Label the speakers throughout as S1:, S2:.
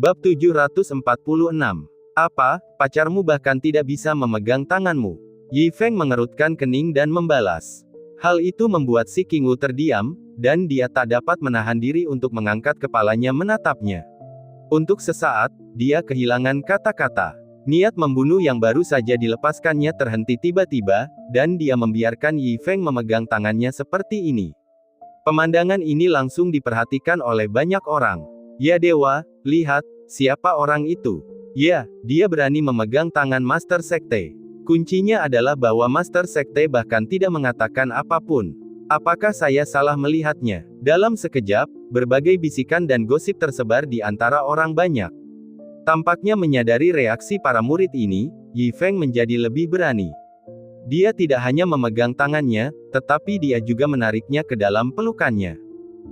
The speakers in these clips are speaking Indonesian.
S1: Bab 746. Apa, pacarmu bahkan tidak bisa memegang tanganmu? Yi Feng mengerutkan kening dan membalas. Hal itu membuat si Qingwu terdiam, dan dia tak dapat menahan diri untuk mengangkat kepalanya menatapnya. Untuk sesaat, dia kehilangan kata-kata. Niat membunuh yang baru saja dilepaskannya terhenti tiba-tiba, dan dia membiarkan Yi Feng memegang tangannya seperti ini. Pemandangan ini langsung diperhatikan oleh banyak orang. Ya dewa, lihat, siapa orang itu? Ya, dia berani memegang tangan Master Sekte. Kuncinya adalah bahwa Master Sekte bahkan tidak mengatakan apapun. Apakah saya salah melihatnya? Dalam sekejap, berbagai bisikan dan gosip tersebar di antara orang banyak. Tampaknya menyadari reaksi para murid ini, Yi Feng menjadi lebih berani. Dia tidak hanya memegang tangannya, tetapi dia juga menariknya ke dalam pelukannya.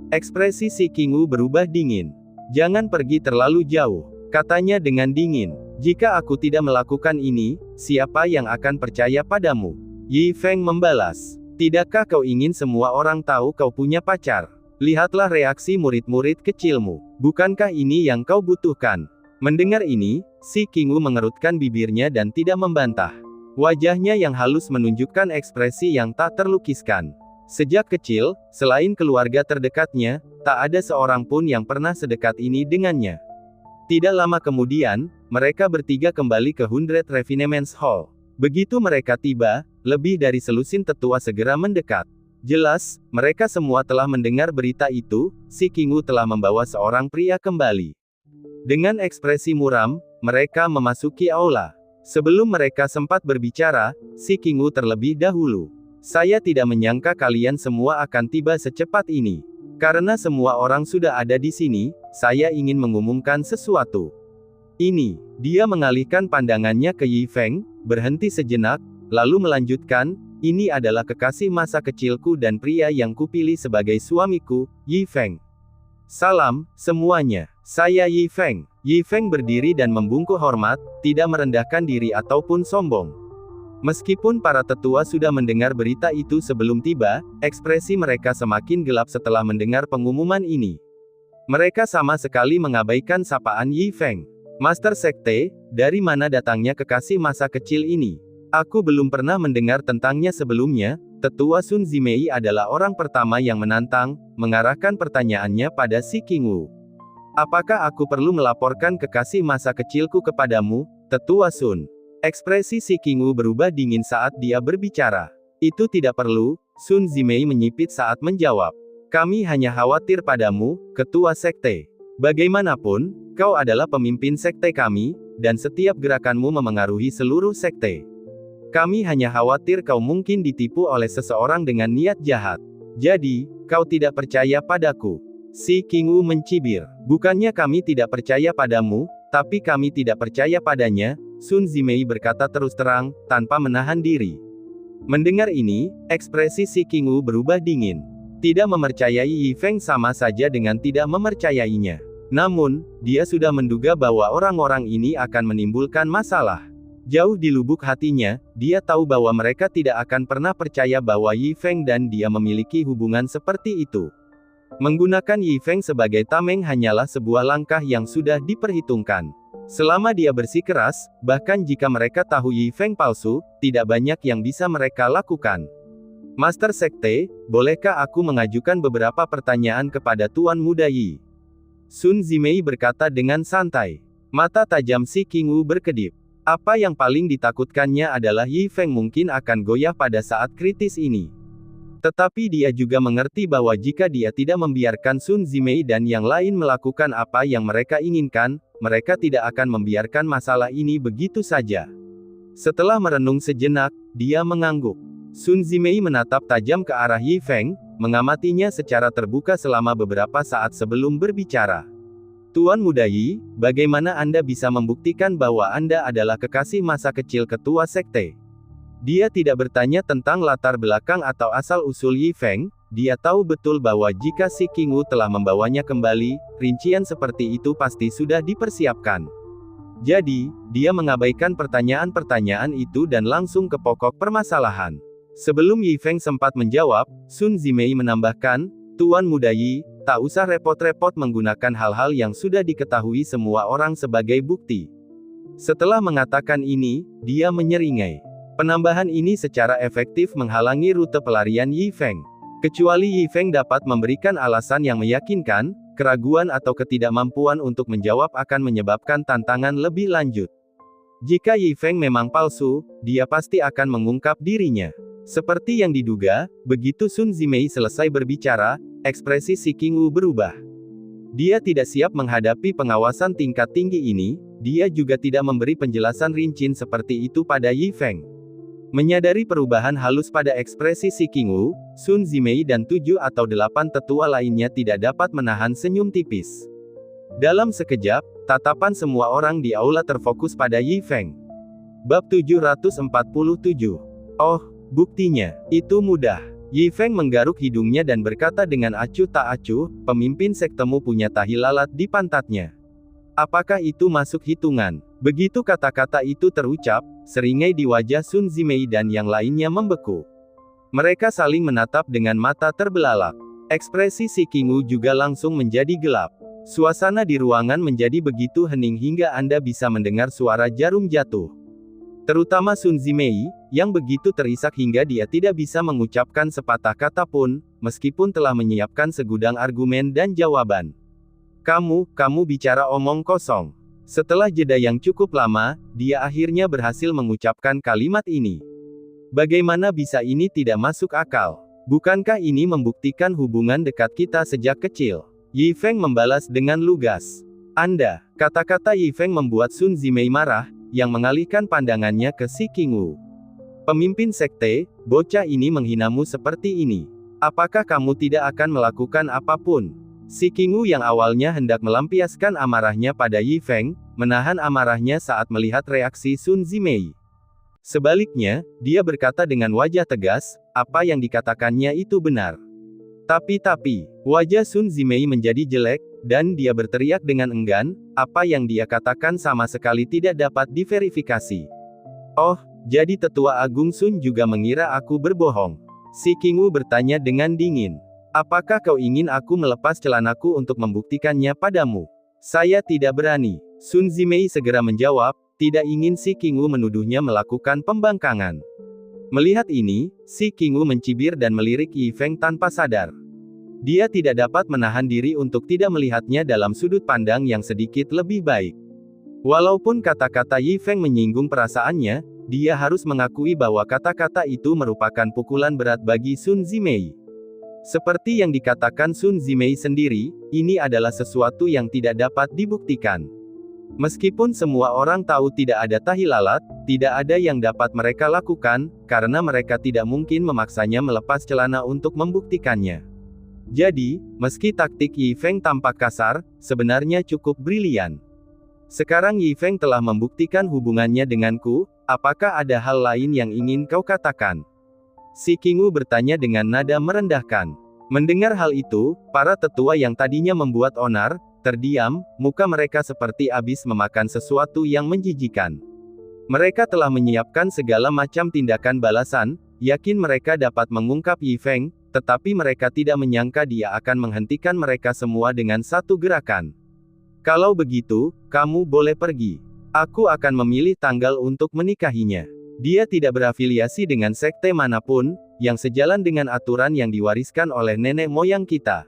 S1: Ekspresi si Qingwu berubah dingin. Jangan pergi terlalu jauh, katanya dengan dingin. Jika aku tidak melakukan ini, siapa yang akan percaya padamu? Yi Feng membalas. Tidakkah kau ingin semua orang tahu kau punya pacar? Lihatlah reaksi murid-murid kecilmu. Bukankah ini yang kau butuhkan? Mendengar ini, si Qingwu mengerutkan bibirnya dan tidak membantah. Wajahnya yang halus menunjukkan ekspresi yang tak terlukiskan. Sejak kecil, selain keluarga terdekatnya, tak ada seorang pun yang pernah sedekat ini dengannya. Tidak lama kemudian, mereka bertiga kembali ke 100 Refinements Hall. Begitu mereka tiba, lebih dari selusin tetua segera mendekat. Jelas, mereka semua telah mendengar berita itu, si Qingwu telah membawa seorang pria kembali. Dengan ekspresi muram, mereka memasuki aula. Sebelum mereka sempat berbicara, si Qingwu terlebih dahulu. Saya tidak menyangka kalian semua akan tiba secepat ini. Karena semua orang sudah ada di sini, saya ingin mengumumkan sesuatu. Ini, dia mengalihkan pandangannya ke Yi Feng, berhenti sejenak, lalu melanjutkan, ini adalah kekasih masa kecilku dan pria yang kupilih sebagai suamiku, Yi Feng. Salam, semuanya. Saya Yi Feng. Yi Feng berdiri dan membungkuk hormat, tidak merendahkan diri ataupun sombong. Meskipun para tetua sudah mendengar berita itu sebelum tiba, ekspresi mereka semakin gelap setelah mendengar pengumuman ini. Mereka sama sekali mengabaikan sapaan Yi Feng. Master Sekte, dari mana datangnya kekasih masa kecil ini? Aku belum pernah mendengar tentangnya sebelumnya. Tetua Sun Zimei adalah orang pertama yang menantang, mengarahkan pertanyaannya pada si Qingwu. Apakah aku perlu melaporkan kekasih masa kecilku kepadamu, Tetua Sun? Ekspresi si Qingwu berubah dingin saat dia berbicara. Itu tidak perlu, Sun Zimei menyipit saat menjawab. Kami hanya khawatir padamu, Ketua Sekte. Bagaimanapun, kau adalah pemimpin sekte kami, dan setiap gerakanmu memengaruhi seluruh sekte. Kami hanya khawatir kau mungkin ditipu oleh seseorang dengan niat jahat. Jadi, kau tidak percaya padaku. Si Qingwu mencibir. Bukannya kami tidak percaya padamu, tapi kami tidak percaya padanya, Sun Zimei berkata terus terang, tanpa menahan diri. Mendengar ini, ekspresi si Qingwu berubah dingin. Tidak mempercayai Yi Feng sama saja dengan tidak mempercayainya. Namun, dia sudah menduga bahwa orang-orang ini akan menimbulkan masalah. Jauh di lubuk hatinya, dia tahu bahwa mereka tidak akan pernah percaya bahwa Yi Feng dan dia memiliki hubungan seperti itu. Menggunakan Yi Feng sebagai tameng hanyalah sebuah langkah yang sudah diperhitungkan. Selama dia bersikeras, bahkan jika mereka tahu Yi Feng palsu, tidak banyak yang bisa mereka lakukan. Master Sekte, bolehkah aku mengajukan beberapa pertanyaan kepada Tuan Muda Yi? Sun Zimei berkata dengan santai. Mata tajam si Qingwu berkedip. Apa yang paling ditakutkannya adalah Yi Feng mungkin akan goyah pada saat kritis ini. Tetapi dia juga mengerti bahwa jika dia tidak membiarkan Sun Zimei dan yang lain melakukan apa yang mereka inginkan, mereka tidak akan membiarkan masalah ini begitu saja. Setelah merenung sejenak, dia mengangguk. Sun Zimei menatap tajam ke arah Yi Feng, mengamatinya secara terbuka selama beberapa saat sebelum berbicara. Tuan Muda Yi, bagaimana Anda bisa membuktikan bahwa Anda adalah kekasih masa kecil ketua sekte? Dia tidak bertanya tentang latar belakang atau asal-usul Yi Feng, dia tahu betul bahwa jika si Qingwu telah membawanya kembali, rincian seperti itu pasti sudah dipersiapkan. Jadi, dia mengabaikan pertanyaan-pertanyaan itu dan langsung ke pokok permasalahan. Sebelum Yi Feng sempat menjawab, Sun Zimei menambahkan, Tuan Muda Yi, tak usah repot-repot menggunakan hal-hal yang sudah diketahui semua orang sebagai bukti. Setelah mengatakan ini, dia menyeringai. Penambahan ini secara efektif menghalangi rute pelarian Yi Feng. Kecuali Yi Feng dapat memberikan alasan yang meyakinkan, keraguan atau ketidakmampuan untuk menjawab akan menyebabkan tantangan lebih lanjut. Jika Yi Feng memang palsu, dia pasti akan mengungkap dirinya. Seperti yang diduga, begitu Sun Zimei selesai berbicara, ekspresi Si Qingwu berubah. Dia tidak siap menghadapi pengawasan tingkat tinggi ini, dia juga tidak memberi penjelasan rinci seperti itu pada Yi Feng. Menyadari perubahan halus pada ekspresi Si Qingwu, Sun Zimei dan 7 atau 8 tetua lainnya tidak dapat menahan senyum tipis. Dalam sekejap, tatapan semua orang di aula terfokus pada Yi Feng. Bab 747. Oh, buktinya, itu mudah. Yi Feng menggaruk hidungnya dan berkata dengan acuh tak acuh, pemimpin sektemu punya tahi lalat di pantatnya. Apakah itu masuk hitungan? Begitu kata-kata itu terucap, seringai di wajah Sun Zimei dan yang lainnya membeku. Mereka saling menatap dengan mata terbelalak. Ekspresi Si Qingwu juga langsung menjadi gelap. Suasana di ruangan menjadi begitu hening hingga Anda bisa mendengar suara jarum jatuh. Terutama Sun Zimei, yang begitu terisak hingga dia tidak bisa mengucapkan sepatah kata pun, meskipun telah menyiapkan segudang argumen dan jawaban. Kamu bicara omong kosong. Setelah jeda yang cukup lama, dia akhirnya berhasil mengucapkan kalimat ini. Bagaimana bisa ini tidak masuk akal? Bukankah ini membuktikan hubungan dekat kita sejak kecil? Yi Feng membalas dengan lugas. Anda, kata-kata Yi Feng membuat Sun Zimei marah, yang mengalihkan pandangannya ke Si Qingwu. Pemimpin sekte, bocah ini menghinamu seperti ini. Apakah kamu tidak akan melakukan apapun? Si Qingwu yang awalnya hendak melampiaskan amarahnya pada Yi Feng, menahan amarahnya saat melihat reaksi Sun Zimei. Sebaliknya, dia berkata dengan wajah tegas, apa yang dikatakannya itu benar. Tapi, wajah Sun Zimei menjadi jelek, dan dia berteriak dengan enggan, apa yang dia katakan sama sekali tidak dapat diverifikasi. Oh, jadi Tetua Agung Sun juga mengira aku berbohong. Si Qingwu bertanya dengan dingin. Apakah kau ingin aku melepas celanaku untuk membuktikannya padamu? Saya tidak berani. Sun Zimei segera menjawab, tidak ingin Si Qingwu menuduhnya melakukan pembangkangan. Melihat ini, Si Qingwu mencibir dan melirik Yi Feng tanpa sadar. Dia tidak dapat menahan diri untuk tidak melihatnya dalam sudut pandang yang sedikit lebih baik. Walaupun kata-kata Yi Feng menyinggung perasaannya, dia harus mengakui bahwa kata-kata itu merupakan pukulan berat bagi Sun Zimei. Seperti yang dikatakan Sun Zimei sendiri, ini adalah sesuatu yang tidak dapat dibuktikan. Meskipun semua orang tahu tidak ada tahi lalat, tidak ada yang dapat mereka lakukan, karena mereka tidak mungkin memaksanya melepas celana untuk membuktikannya. Jadi, meski taktik Yi Feng tampak kasar, sebenarnya cukup brilian. Sekarang Yi Feng telah membuktikan hubungannya denganku, apakah ada hal lain yang ingin kau katakan? Si Qingwu bertanya dengan nada merendahkan. Mendengar hal itu, para tetua yang tadinya membuat onar, terdiam, muka mereka seperti habis memakan sesuatu yang menjijikan. Mereka telah menyiapkan segala macam tindakan balasan, yakin mereka dapat mengungkap Yi Feng, tetapi mereka tidak menyangka dia akan menghentikan mereka semua dengan satu gerakan. Kalau begitu, kamu boleh pergi. Aku akan memilih tanggal untuk menikahinya. Dia tidak berafiliasi dengan sekte manapun, yang sejalan dengan aturan yang diwariskan oleh nenek moyang kita.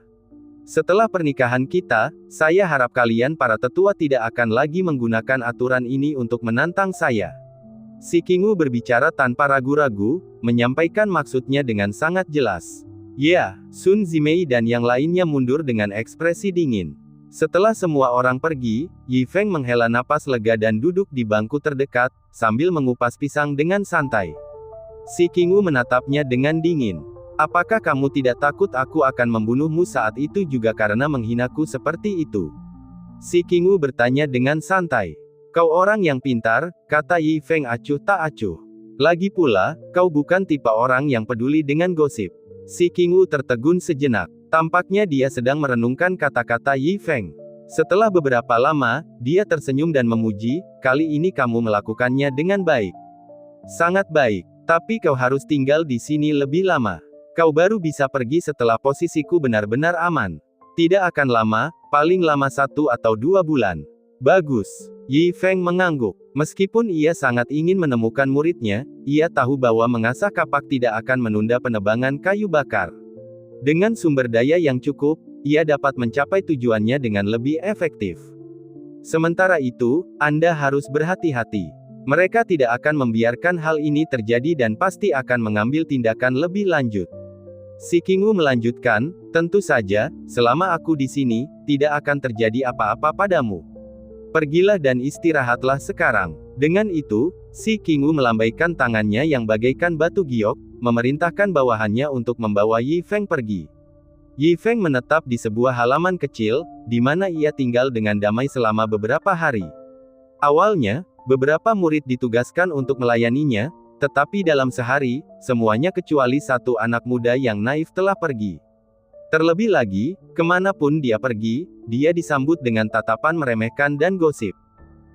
S1: Setelah pernikahan kita, saya harap kalian para tetua tidak akan lagi menggunakan aturan ini untuk menantang saya. Si Qingwu berbicara tanpa ragu-ragu, menyampaikan maksudnya dengan sangat jelas. Ya, Sun Zimei dan yang lainnya mundur dengan ekspresi dingin. Setelah semua orang pergi, Yi Feng menghela napas lega dan duduk di bangku terdekat, sambil mengupas pisang dengan santai. Si Qingwu menatapnya dengan dingin. Apakah kamu tidak takut aku akan membunuhmu saat itu juga karena menghinaku seperti itu? Si Qingwu bertanya dengan santai. Kau orang yang pintar, kata Yi Feng acuh tak acuh. Lagi pula, kau bukan tipe orang yang peduli dengan gosip. Si Qingwu tertegun sejenak. Tampaknya dia sedang merenungkan kata-kata Yi Feng. Setelah beberapa lama, dia tersenyum dan memuji, kali ini kamu melakukannya dengan baik. Sangat baik, tapi kau harus tinggal di sini lebih lama. Kau baru bisa pergi setelah posisiku benar-benar aman. Tidak akan lama, paling lama 1 atau 2 bulan. Bagus. Yi Feng mengangguk. Meskipun ia sangat ingin menemukan muridnya, ia tahu bahwa mengasah kapak tidak akan menunda penebangan kayu bakar. Dengan sumber daya yang cukup, ia dapat mencapai tujuannya dengan lebih efektif. Sementara itu, Anda harus berhati-hati. Mereka tidak akan membiarkan hal ini terjadi dan pasti akan mengambil tindakan lebih lanjut. Si Qingwu melanjutkan, tentu saja, selama aku di sini, tidak akan terjadi apa-apa padamu. Pergilah dan istirahatlah sekarang. Dengan itu, si Qingwu melambaikan tangannya yang bagaikan batu giok, memerintahkan bawahannya untuk membawa Yi Feng pergi. Yi Feng menetap di sebuah halaman kecil, di mana ia tinggal dengan damai selama beberapa hari. Awalnya, beberapa murid ditugaskan untuk melayaninya, tetapi dalam sehari, semuanya kecuali satu anak muda yang naif telah pergi. Terlebih lagi, kemanapun dia pergi, dia disambut dengan tatapan meremehkan dan gosip.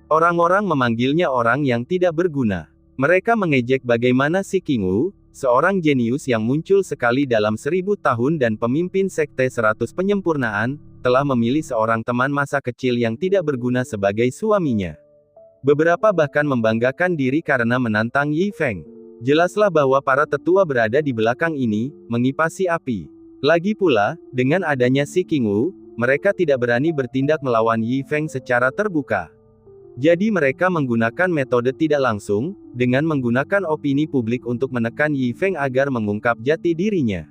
S1: Orang-orang memanggilnya orang yang tidak berguna. Mereka mengejek bagaimana si Qingwu, seorang jenius yang muncul sekali dalam 1000 tahun dan pemimpin sekte 100 penyempurnaan, telah memilih seorang teman masa kecil yang tidak berguna sebagai suaminya. Beberapa bahkan membanggakan diri karena menantang Yi Feng. Jelaslah bahwa para tetua berada di belakang ini, mengipasi api. Lagi pula, dengan adanya si Qingwu, mereka tidak berani bertindak melawan Yi Feng secara terbuka. Jadi mereka menggunakan metode tidak langsung, dengan menggunakan opini publik untuk menekan Yi Feng agar mengungkap jati dirinya.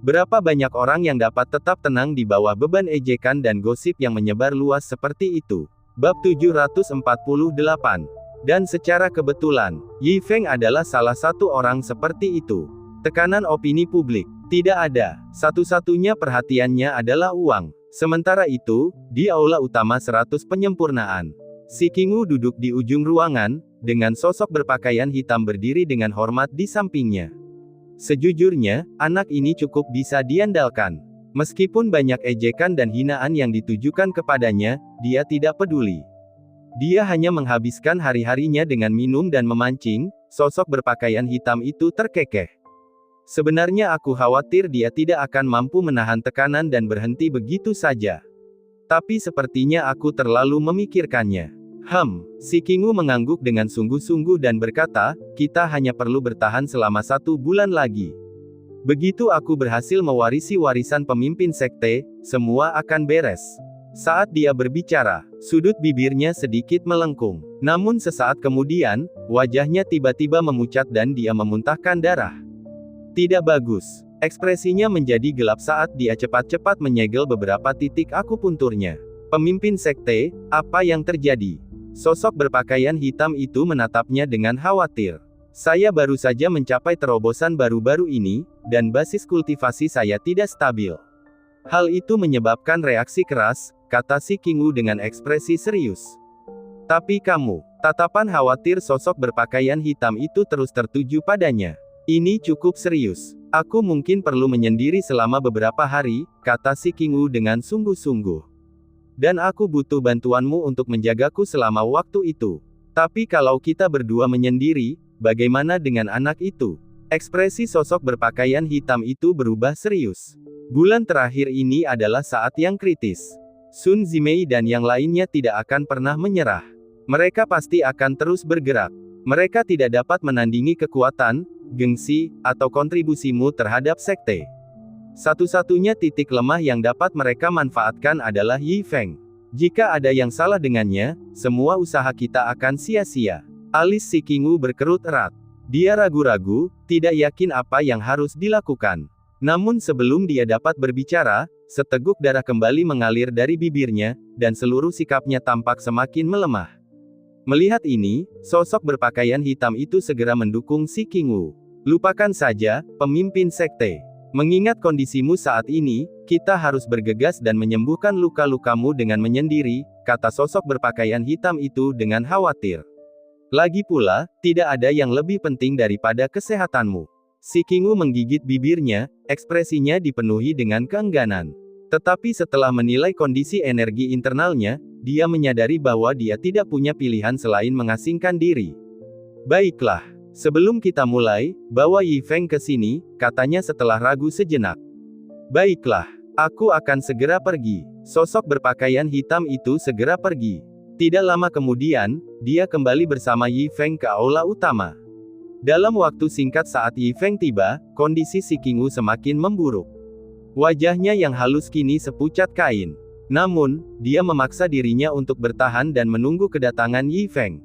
S1: Berapa banyak orang yang dapat tetap tenang di bawah beban ejekan dan gosip yang menyebar luas seperti itu? Bab 748. Dan secara kebetulan, Yi Feng adalah salah satu orang seperti itu. Tekanan opini publik. Tidak ada. Satu-satunya perhatiannya adalah uang. Sementara itu, di aula utama 100 penyempurnaan. Si Qingwu duduk di ujung ruangan, dengan sosok berpakaian hitam berdiri dengan hormat di sampingnya. Sejujurnya, anak ini cukup bisa diandalkan. Meskipun banyak ejekan dan hinaan yang ditujukan kepadanya, dia tidak peduli. Dia hanya menghabiskan hari-harinya dengan minum dan memancing. Sosok berpakaian hitam itu terkekeh. Sebenarnya aku khawatir dia tidak akan mampu menahan tekanan dan berhenti begitu saja. Tapi sepertinya aku terlalu memikirkannya. Si Qingwu mengangguk dengan sungguh-sungguh dan berkata, kita hanya perlu bertahan selama 1 bulan lagi. Begitu aku berhasil mewarisi warisan pemimpin sekte, semua akan beres. Saat dia berbicara, sudut bibirnya sedikit melengkung. Namun sesaat kemudian, wajahnya tiba-tiba memucat dan dia memuntahkan darah. Tidak bagus. Ekspresinya menjadi gelap saat dia cepat-cepat menyegel beberapa titik akupunturnya. Pemimpin sekte, apa yang terjadi? Sosok berpakaian hitam itu menatapnya dengan khawatir. Saya baru saja mencapai terobosan baru-baru ini, dan basis kultivasi saya tidak stabil. Hal itu menyebabkan reaksi keras, kata si Qingwu dengan ekspresi serius. Tapi kamu, tatapan khawatir sosok berpakaian hitam itu terus tertuju padanya. Ini cukup serius. Aku mungkin perlu menyendiri selama beberapa hari, kata si Qingwu dengan sungguh-sungguh. Dan aku butuh bantuanmu untuk menjagaku selama waktu itu. Tapi kalau kita berdua menyendiri, bagaimana dengan anak itu? Ekspresi sosok berpakaian hitam itu berubah serius. Bulan terakhir ini adalah saat yang kritis. Sun Zimei dan yang lainnya tidak akan pernah menyerah. Mereka pasti akan terus bergerak. Mereka tidak dapat menandingi kekuatan, gengsi, atau kontribusimu terhadap sekte. Satu-satunya titik lemah yang dapat mereka manfaatkan adalah Yi Feng. Jika ada yang salah dengannya, semua usaha kita akan sia-sia. Alis si Qingwu berkerut erat. Dia ragu-ragu, tidak yakin apa yang harus dilakukan. Namun sebelum dia dapat berbicara, seteguk darah kembali mengalir dari bibirnya, dan seluruh sikapnya tampak semakin melemah. Melihat ini, sosok berpakaian hitam itu segera mendukung si Qingwu. Lupakan saja, pemimpin sekte. Mengingat kondisimu saat ini, kita harus bergegas dan menyembuhkan luka-lukamu dengan menyendiri, kata sosok berpakaian hitam itu dengan khawatir. Lagi pula, tidak ada yang lebih penting daripada kesehatanmu. Si Qingwu menggigit bibirnya, ekspresinya dipenuhi dengan keengganan. Tetapi setelah menilai kondisi energi internalnya, dia menyadari bahwa dia tidak punya pilihan selain mengasingkan diri. Baiklah. Sebelum kita mulai, bawa Yi Feng ke sini, katanya setelah ragu sejenak. Baiklah, Aku akan segera pergi. Sosok berpakaian hitam itu segera pergi. Tidak lama kemudian, dia kembali bersama Yi Feng ke aula utama. Dalam waktu singkat saat Yi Feng tiba, kondisi si Qingwu semakin memburuk. Wajahnya yang halus kini sepucat kain. Namun, dia memaksa dirinya untuk bertahan dan menunggu kedatangan Yi Feng.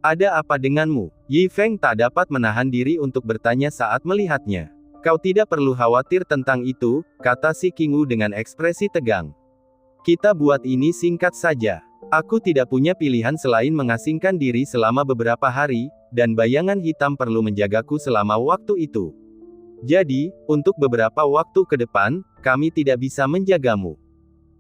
S1: Ada apa denganmu? Yi Feng tak dapat menahan diri untuk bertanya saat melihatnya. Kau tidak perlu khawatir tentang itu, kata si Qingwu dengan ekspresi tegang. Kita buat ini singkat saja. Aku tidak punya pilihan selain mengasingkan diri selama beberapa hari, dan bayangan hitam perlu menjagaku selama waktu itu. Jadi, untuk beberapa waktu ke depan, kami tidak bisa menjagamu.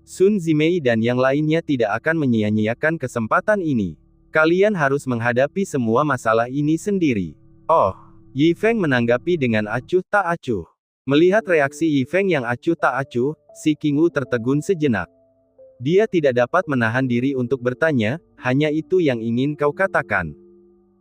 S1: Sun Zimei dan yang lainnya tidak akan menyia-nyiakan kesempatan ini. Kalian harus menghadapi semua masalah ini sendiri. Oh. Yi Feng menanggapi dengan acuh tak acuh. Melihat reaksi Yi Feng yang acuh tak acuh, si Qingwu tertegun sejenak. Dia tidak dapat menahan diri untuk bertanya, hanya itu yang ingin kau katakan?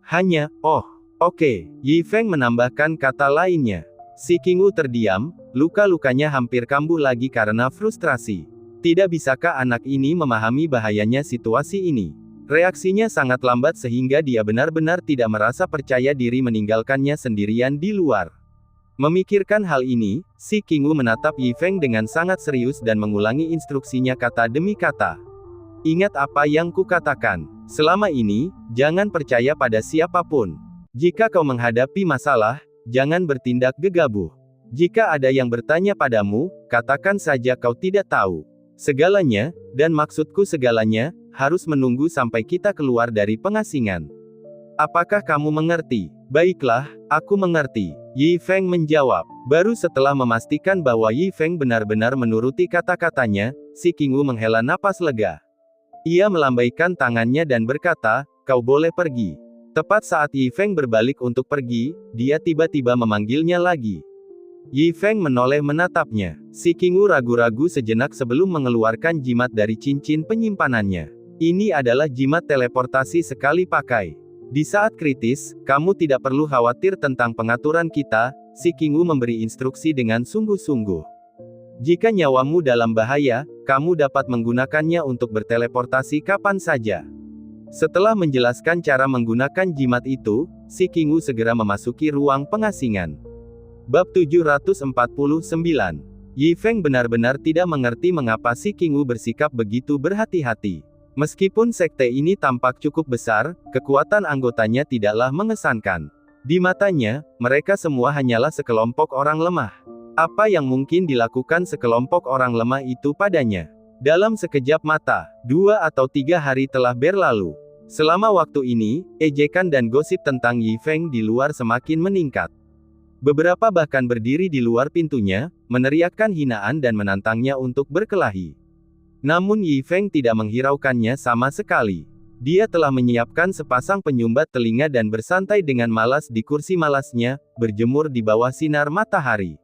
S1: Hanya, oh, oke. Yi Feng menambahkan kata lainnya. Si Qingwu terdiam, luka-lukanya hampir kambuh lagi karena frustrasi. Tidak bisakah anak ini memahami bahayanya situasi ini? Reaksinya sangat lambat sehingga dia benar-benar tidak merasa percaya diri meninggalkannya sendirian di luar. Memikirkan hal ini, si Qingwu menatap Yi Feng dengan sangat serius dan mengulangi instruksinya kata demi kata. Ingat apa yang kukatakan. Selama ini, jangan percaya pada siapapun. Jika kau menghadapi masalah, jangan bertindak gegabah. Jika ada yang bertanya padamu, katakan saja kau tidak tahu. Segalanya, dan maksudku segalanya, harus menunggu sampai kita keluar dari pengasingan. Apakah kamu mengerti? Baiklah, aku mengerti. Yi Feng menjawab. Baru setelah memastikan bahwa Yi Feng benar-benar menuruti kata-katanya, si Qingwu menghela napas lega. Ia melambaikan tangannya dan berkata, kau boleh pergi. Tepat saat Yi Feng berbalik untuk pergi, dia tiba-tiba memanggilnya lagi. Yi Feng menoleh menatapnya. Si Qingwu ragu-ragu sejenak sebelum mengeluarkan jimat dari cincin penyimpanannya. Ini adalah jimat teleportasi sekali pakai. Di saat kritis, kamu tidak perlu khawatir tentang pengaturan kita, si Qingwu memberi instruksi dengan sungguh-sungguh. Jika nyawamu dalam bahaya, kamu dapat menggunakannya untuk berteleportasi kapan saja. Setelah menjelaskan cara menggunakan jimat itu, si Qingwu segera memasuki ruang pengasingan. Bab 749. Yi Feng benar-benar tidak mengerti mengapa si Qingwu bersikap begitu berhati-hati. Meskipun sekte ini tampak cukup besar, kekuatan anggotanya tidaklah mengesankan. Di matanya, mereka semua hanyalah sekelompok orang lemah. Apa yang mungkin dilakukan sekelompok orang lemah itu padanya? Dalam sekejap mata, 2 atau 3 hari telah berlalu. Selama waktu ini, ejekan dan gosip tentang Yi Feng di luar semakin meningkat. Beberapa bahkan berdiri di luar pintunya, meneriakkan hinaan dan menantangnya untuk berkelahi. Namun Yi Feng tidak menghiraukannya sama sekali. Dia telah menyiapkan sepasang penyumbat telinga dan bersantai dengan malas di kursi malasnya, berjemur di bawah sinar matahari.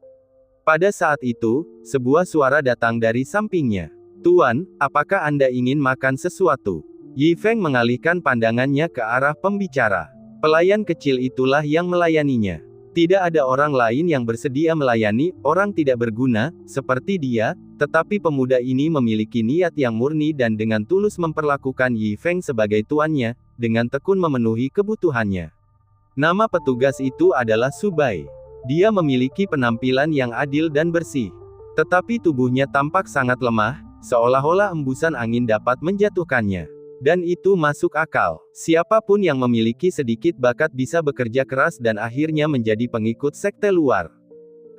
S1: Pada saat itu, sebuah suara datang dari sampingnya. Tuan, apakah Anda ingin makan sesuatu? Yi Feng mengalihkan pandangannya ke arah pembicara. Pelayan kecil itulah yang melayaninya. Tidak ada orang lain yang bersedia melayani orang tidak berguna, seperti dia, tetapi pemuda ini memiliki niat yang murni dan dengan tulus memperlakukan Yi Feng sebagai tuannya, dengan tekun memenuhi kebutuhannya. Nama petugas itu adalah Subai. Dia memiliki penampilan yang adil dan bersih. Tetapi tubuhnya tampak sangat lemah, seolah-olah embusan angin dapat menjatuhkannya. Dan itu masuk akal. Siapapun yang memiliki sedikit bakat bisa bekerja keras dan akhirnya menjadi pengikut sekte luar.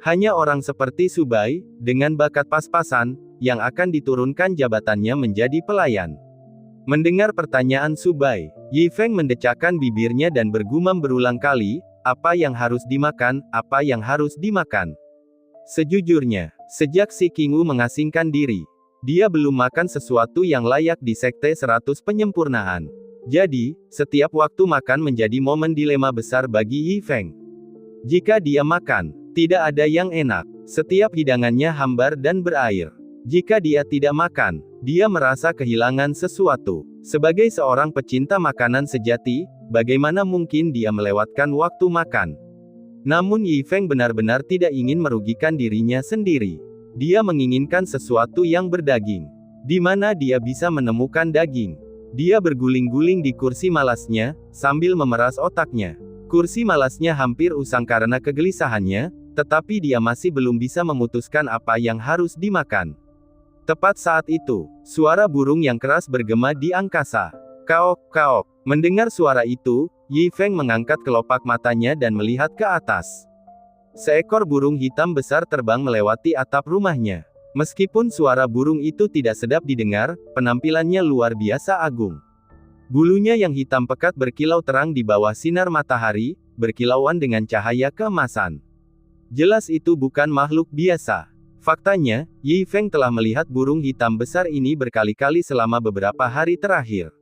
S1: Hanya orang seperti Subai, dengan bakat pas-pasan, yang akan diturunkan jabatannya menjadi pelayan. Mendengar pertanyaan Subai, Yi Feng mendecakkan bibirnya dan bergumam berulang kali, apa yang harus dimakan, apa yang harus dimakan. Sejujurnya, sejak si Qingwu mengasingkan diri, dia belum makan sesuatu yang layak di sekte 100 penyempurnaan. Jadi, setiap waktu makan menjadi momen dilema besar bagi Yi Feng. Jika dia makan, tidak ada yang enak. Setiap hidangannya hambar dan berair. Jika dia tidak makan, dia merasa kehilangan sesuatu. Sebagai seorang pecinta makanan sejati, bagaimana mungkin dia melewatkan waktu makan? Namun Yi Feng benar-benar tidak ingin merugikan dirinya sendiri. Dia menginginkan sesuatu yang berdaging. Di mana dia bisa menemukan daging? Dia berguling-guling di kursi malasnya, sambil memeras otaknya. Kursi malasnya hampir usang karena kegelisahannya, tetapi dia masih belum bisa memutuskan apa yang harus dimakan. Tepat saat itu, suara burung yang keras bergema di angkasa. Kaok, kaok. Mendengar suara itu, Yi Feng mengangkat kelopak matanya dan melihat ke atas. Seekor burung hitam besar terbang melewati atap rumahnya. Meskipun suara burung itu tidak sedap didengar, penampilannya luar biasa agung. Bulunya yang hitam pekat berkilau terang di bawah sinar matahari, berkilauan dengan cahaya keemasan. Jelas itu bukan makhluk biasa. Faktanya, Yi Feng telah melihat burung hitam besar ini berkali-kali selama beberapa hari terakhir.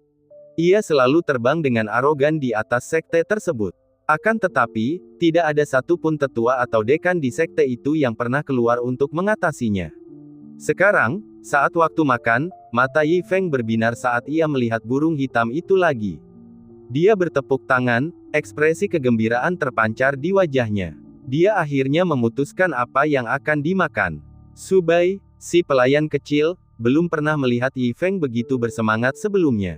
S1: Ia selalu terbang dengan arogan di atas sekte tersebut. Akan tetapi, tidak ada satupun tetua atau dekan di sekte itu yang pernah keluar untuk mengatasinya. Sekarang, saat waktu makan, mata Yi Feng berbinar saat ia melihat burung hitam itu lagi. Dia bertepuk tangan, ekspresi kegembiraan terpancar di wajahnya. Dia akhirnya memutuskan apa yang akan dimakan. Subai, si pelayan kecil, belum pernah melihat Yi Feng begitu bersemangat sebelumnya.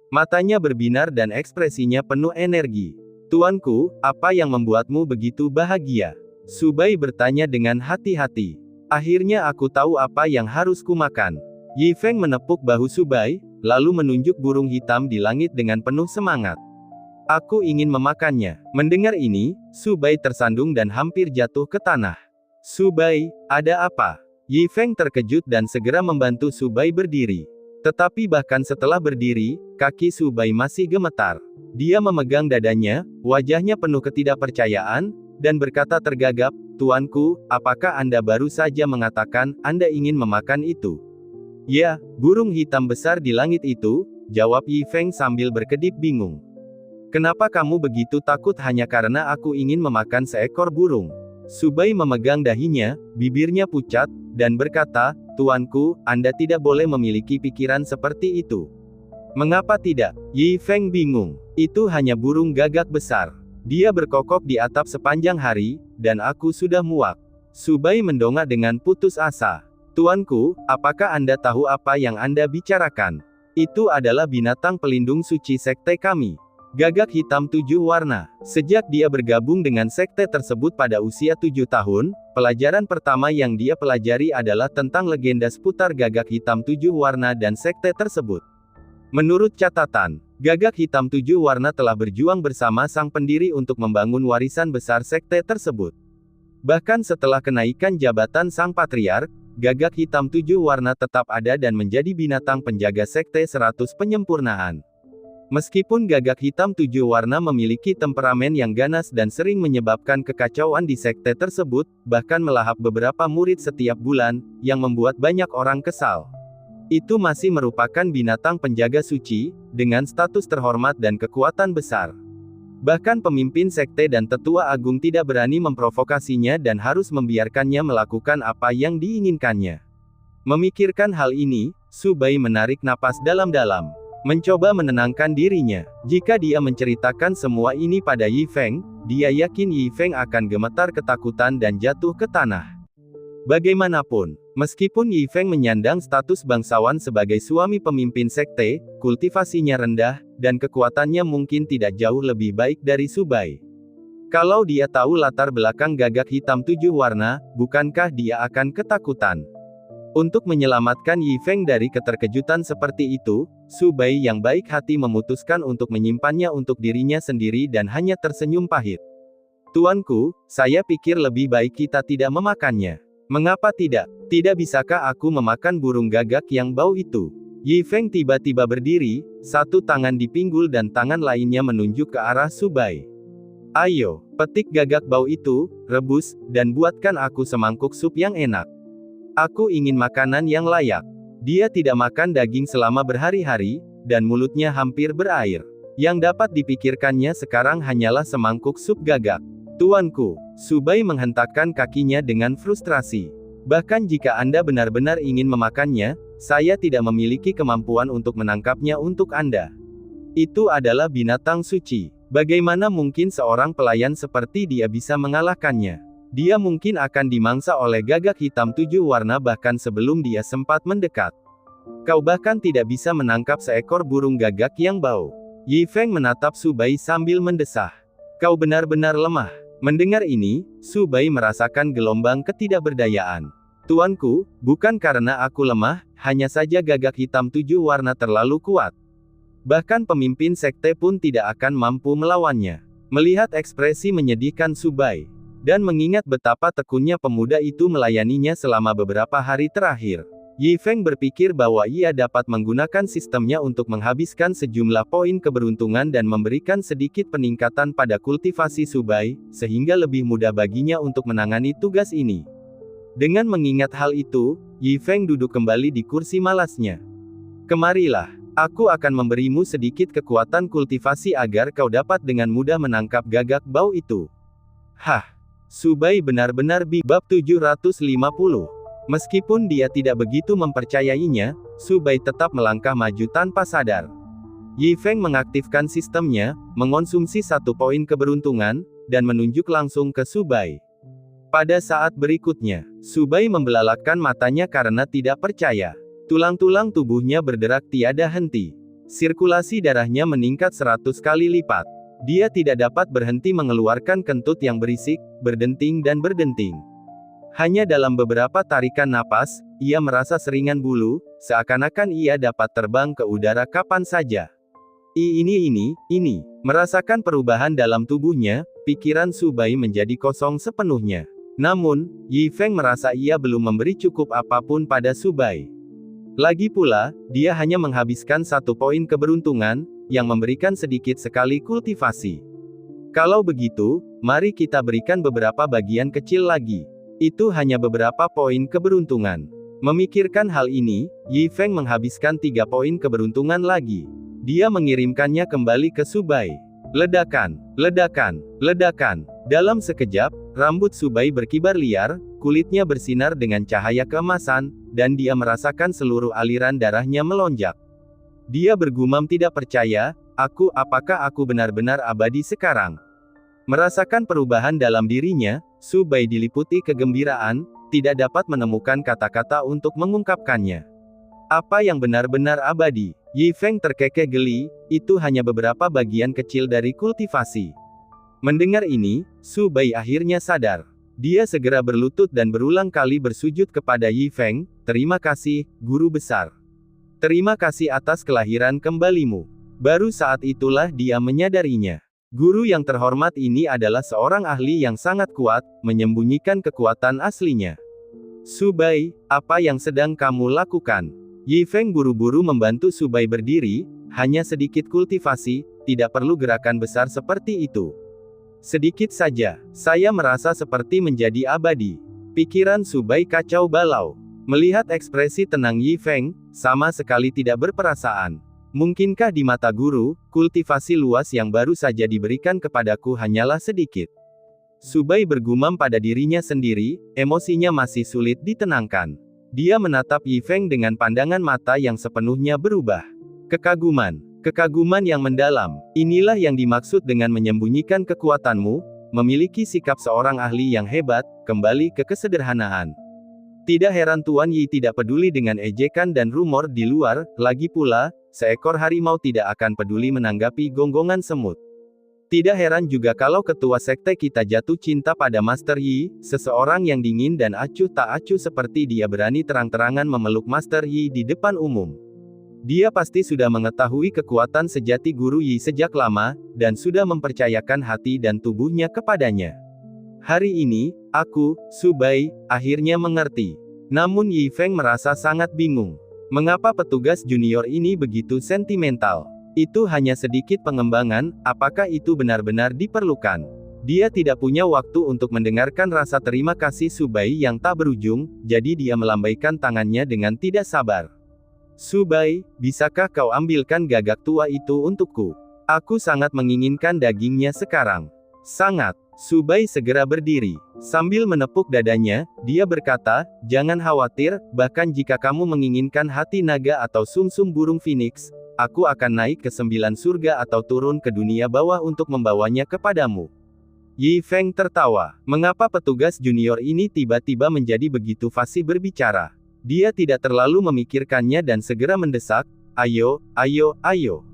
S1: Matanya berbinar dan ekspresinya penuh energi. Tuanku, apa yang membuatmu begitu bahagia? Subai bertanya dengan hati-hati. Akhirnya aku tahu apa yang harus kumakan. Yi Feng menepuk bahu Subai, lalu menunjuk burung hitam di langit dengan penuh semangat. Aku ingin memakannya. Mendengar ini, Subai tersandung dan hampir jatuh ke tanah. Subai, ada apa? Yi Feng terkejut dan segera membantu Subai berdiri. Tetapi bahkan setelah berdiri, kaki Subai masih gemetar. Dia memegang dadanya, wajahnya penuh ketidakpercayaan, dan berkata tergagap, Tuanku, apakah Anda baru saja mengatakan, Anda ingin memakan itu? Ya, burung hitam besar di langit itu, jawab Yi Feng sambil berkedip bingung. Kenapa kamu begitu takut hanya karena aku ingin memakan seekor burung? Subai memegang dahinya, bibirnya pucat, dan berkata, Tuanku, Anda tidak boleh memiliki pikiran seperti itu. Mengapa tidak? Yi Feng bingung. Itu hanya burung gagak besar. Dia berkokok di atap sepanjang hari, dan aku sudah muak. Subai mendongak dengan putus asa. Tuanku, apakah Anda tahu apa yang Anda bicarakan? Itu adalah binatang pelindung suci sekte kami. Gagak hitam 7 warna. Sejak dia bergabung dengan sekte tersebut pada usia 7 tahun, pelajaran pertama yang dia pelajari adalah tentang legenda seputar gagak hitam 7 warna dan sekte tersebut. Menurut catatan, gagak hitam 7 warna telah berjuang bersama sang pendiri untuk membangun warisan besar sekte tersebut. Bahkan setelah kenaikan jabatan sang patriark, gagak hitam 7 warna tetap ada dan menjadi binatang penjaga sekte 100 penyempurnaan. Meskipun gagak hitam 7 warna memiliki temperamen yang ganas dan sering menyebabkan kekacauan di sekte tersebut, bahkan melahap beberapa murid setiap bulan, yang membuat banyak orang kesal. Itu masih merupakan binatang penjaga suci, dengan status terhormat dan kekuatan besar. Bahkan pemimpin sekte dan tetua agung tidak berani memprovokasinya dan harus membiarkannya melakukan apa yang diinginkannya. Memikirkan hal ini, Subai menarik napas dalam-dalam. Mencoba menenangkan dirinya. Jika dia menceritakan semua ini pada Yi Feng, dia yakin Yi Feng akan gemetar ketakutan dan jatuh ke tanah. Bagaimanapun, meskipun Yi Feng menyandang status bangsawan sebagai suami pemimpin sekte, kultivasinya rendah, dan kekuatannya mungkin tidak jauh lebih baik dari Subai. Kalau dia tahu latar belakang gagak hitam 7 warna, bukankah dia akan ketakutan? Untuk menyelamatkan Yi Feng dari keterkejutan seperti itu, Subai yang baik hati memutuskan untuk menyimpannya untuk dirinya sendiri dan hanya tersenyum pahit. Tuanku, saya pikir lebih baik kita tidak memakannya. Mengapa tidak? Tidak bisakah aku memakan burung gagak yang bau itu? Yi Feng tiba-tiba berdiri, satu tangan di pinggul dan tangan lainnya menunjuk ke arah Subai. Ayo, petik gagak bau itu, rebus, dan buatkan aku semangkuk sup yang enak. Aku ingin makanan yang layak. Dia tidak makan daging selama berhari-hari, dan mulutnya hampir berair. Yang dapat dipikirkannya sekarang hanyalah semangkuk sup gagak. Tuanku, Subai menghentakkan kakinya dengan frustrasi. Bahkan jika Anda benar-benar ingin memakannya, saya tidak memiliki kemampuan untuk menangkapnya untuk Anda. Itu adalah binatang suci. Bagaimana mungkin seorang pelayan seperti dia bisa mengalahkannya? Dia mungkin akan dimangsa oleh gagak hitam 7 warna bahkan sebelum dia sempat mendekat. Kau bahkan tidak bisa menangkap seekor burung gagak yang bau. Yi Feng menatap Su Bai sambil mendesah. Kau benar-benar lemah. Mendengar ini, Su Bai merasakan gelombang ketidakberdayaan. Tuanku, bukan karena aku lemah, hanya saja gagak hitam 7 warna terlalu kuat. Bahkan pemimpin sekte pun tidak akan mampu melawannya. Melihat ekspresi menyedihkan Su Bai, dan mengingat betapa tekunnya pemuda itu melayaninya selama beberapa hari terakhir, Yi Feng berpikir bahwa ia dapat menggunakan sistemnya untuk menghabiskan sejumlah poin keberuntungan dan memberikan sedikit peningkatan pada kultivasi Su Bai, sehingga lebih mudah baginya untuk menangani tugas ini. Dengan mengingat hal itu, Yi Feng duduk kembali di kursi malasnya. Kemarilah, aku akan memberimu sedikit kekuatan kultivasi agar kau dapat dengan mudah menangkap gagak bau itu. Hah! Su Bai benar-benar bab 750. Meskipun dia tidak begitu mempercayainya, Su Bai tetap melangkah maju tanpa sadar. Yi Feng mengaktifkan sistemnya, mengonsumsi 1 poin keberuntungan, dan menunjuk langsung ke Su Bai. Pada saat berikutnya, Su Bai membelalakkan matanya karena tidak percaya. Tulang-tulang tubuhnya berderak tiada henti. Sirkulasi darahnya meningkat 100 kali lipat. Dia tidak dapat berhenti mengeluarkan kentut yang berisik, berdenting dan berdenting. Hanya dalam beberapa tarikan napas, ia merasa seringan bulu, seakan-akan ia dapat terbang ke udara kapan saja. Ini. Merasakan perubahan dalam tubuhnya, pikiran Su Bai menjadi kosong sepenuhnya. Namun, Yi Feng merasa ia belum memberi cukup apapun pada Su Bai. Lagi pula, dia hanya menghabiskan 1 poin keberuntungan, yang memberikan sedikit sekali kultivasi. Kalau begitu, mari kita berikan beberapa bagian kecil lagi. Itu hanya beberapa poin keberuntungan. Memikirkan hal ini, Yi Feng menghabiskan 3 poin keberuntungan lagi. Dia mengirimkannya kembali ke Su Bai. Ledakan, ledakan, ledakan. Dalam sekejap, rambut Su Bai berkibar liar, kulitnya bersinar dengan cahaya keemasan, dan dia merasakan seluruh aliran darahnya melonjak. Dia bergumam tidak percaya, apakah aku benar-benar abadi sekarang? Merasakan perubahan dalam dirinya, Su Bai diliputi kegembiraan, tidak dapat menemukan kata-kata untuk mengungkapkannya. Apa yang benar-benar abadi? Yi Feng terkekeh geli, itu hanya beberapa bagian kecil dari kultivasi. Mendengar ini, Su Bai akhirnya sadar. Dia segera berlutut dan berulang kali bersujud kepada Yi Feng, terima kasih, guru besar. Terima kasih atas kelahiran kembalimu. Baru saat itulah dia menyadarinya. Guru yang terhormat ini adalah seorang ahli yang sangat kuat, menyembunyikan kekuatan aslinya. Su Bai, apa yang sedang kamu lakukan? Yi Feng buru-buru membantu Su Bai berdiri, hanya sedikit kultivasi, tidak perlu gerakan besar seperti itu. Sedikit saja, saya merasa seperti menjadi abadi. Pikiran Su Bai kacau balau. Melihat ekspresi tenang Yi Feng, sama sekali tidak berperasaan. Mungkinkah di mata guru, kultivasi luas yang baru saja diberikan kepadaku hanyalah sedikit? Su Bai bergumam pada dirinya sendiri, emosinya masih sulit ditenangkan. Dia menatap Yi Feng dengan pandangan mata yang sepenuhnya berubah. Kekaguman yang mendalam. Inilah yang dimaksud dengan menyembunyikan kekuatanmu, memiliki sikap seorang ahli yang hebat, kembali ke kesederhanaan. Tidak heran Tuan Yi tidak peduli dengan ejekan dan rumor di luar, lagi pula, seekor harimau tidak akan peduli menanggapi gonggongan semut. Tidak heran juga kalau ketua sekte kita jatuh cinta pada Master Yi, seseorang yang dingin dan acuh tak acuh seperti dia berani terang-terangan memeluk Master Yi di depan umum. Dia pasti sudah mengetahui kekuatan sejati Guru Yi sejak lama, dan sudah mempercayakan hati dan tubuhnya kepadanya. Hari ini, aku, Su Bai, akhirnya mengerti. Namun Yi Feng merasa sangat bingung. Mengapa petugas junior ini begitu sentimental? Itu hanya sedikit pengembangan, apakah itu benar-benar diperlukan? Dia tidak punya waktu untuk mendengarkan rasa terima kasih Su Bai yang tak berujung, jadi dia melambaikan tangannya dengan tidak sabar. Su Bai, bisakah kau ambilkan gagak tua itu untukku? Aku sangat menginginkan dagingnya sekarang. Sangat. Su Bai segera berdiri. Sambil menepuk dadanya, dia berkata, jangan khawatir, bahkan jika kamu menginginkan hati naga atau sumsum burung phoenix, aku akan naik ke 9 surga atau turun ke dunia bawah untuk membawanya kepadamu. Yi Feng tertawa. Mengapa petugas junior ini tiba-tiba menjadi begitu fasih berbicara? Dia tidak terlalu memikirkannya dan segera mendesak, ayo, ayo, ayo.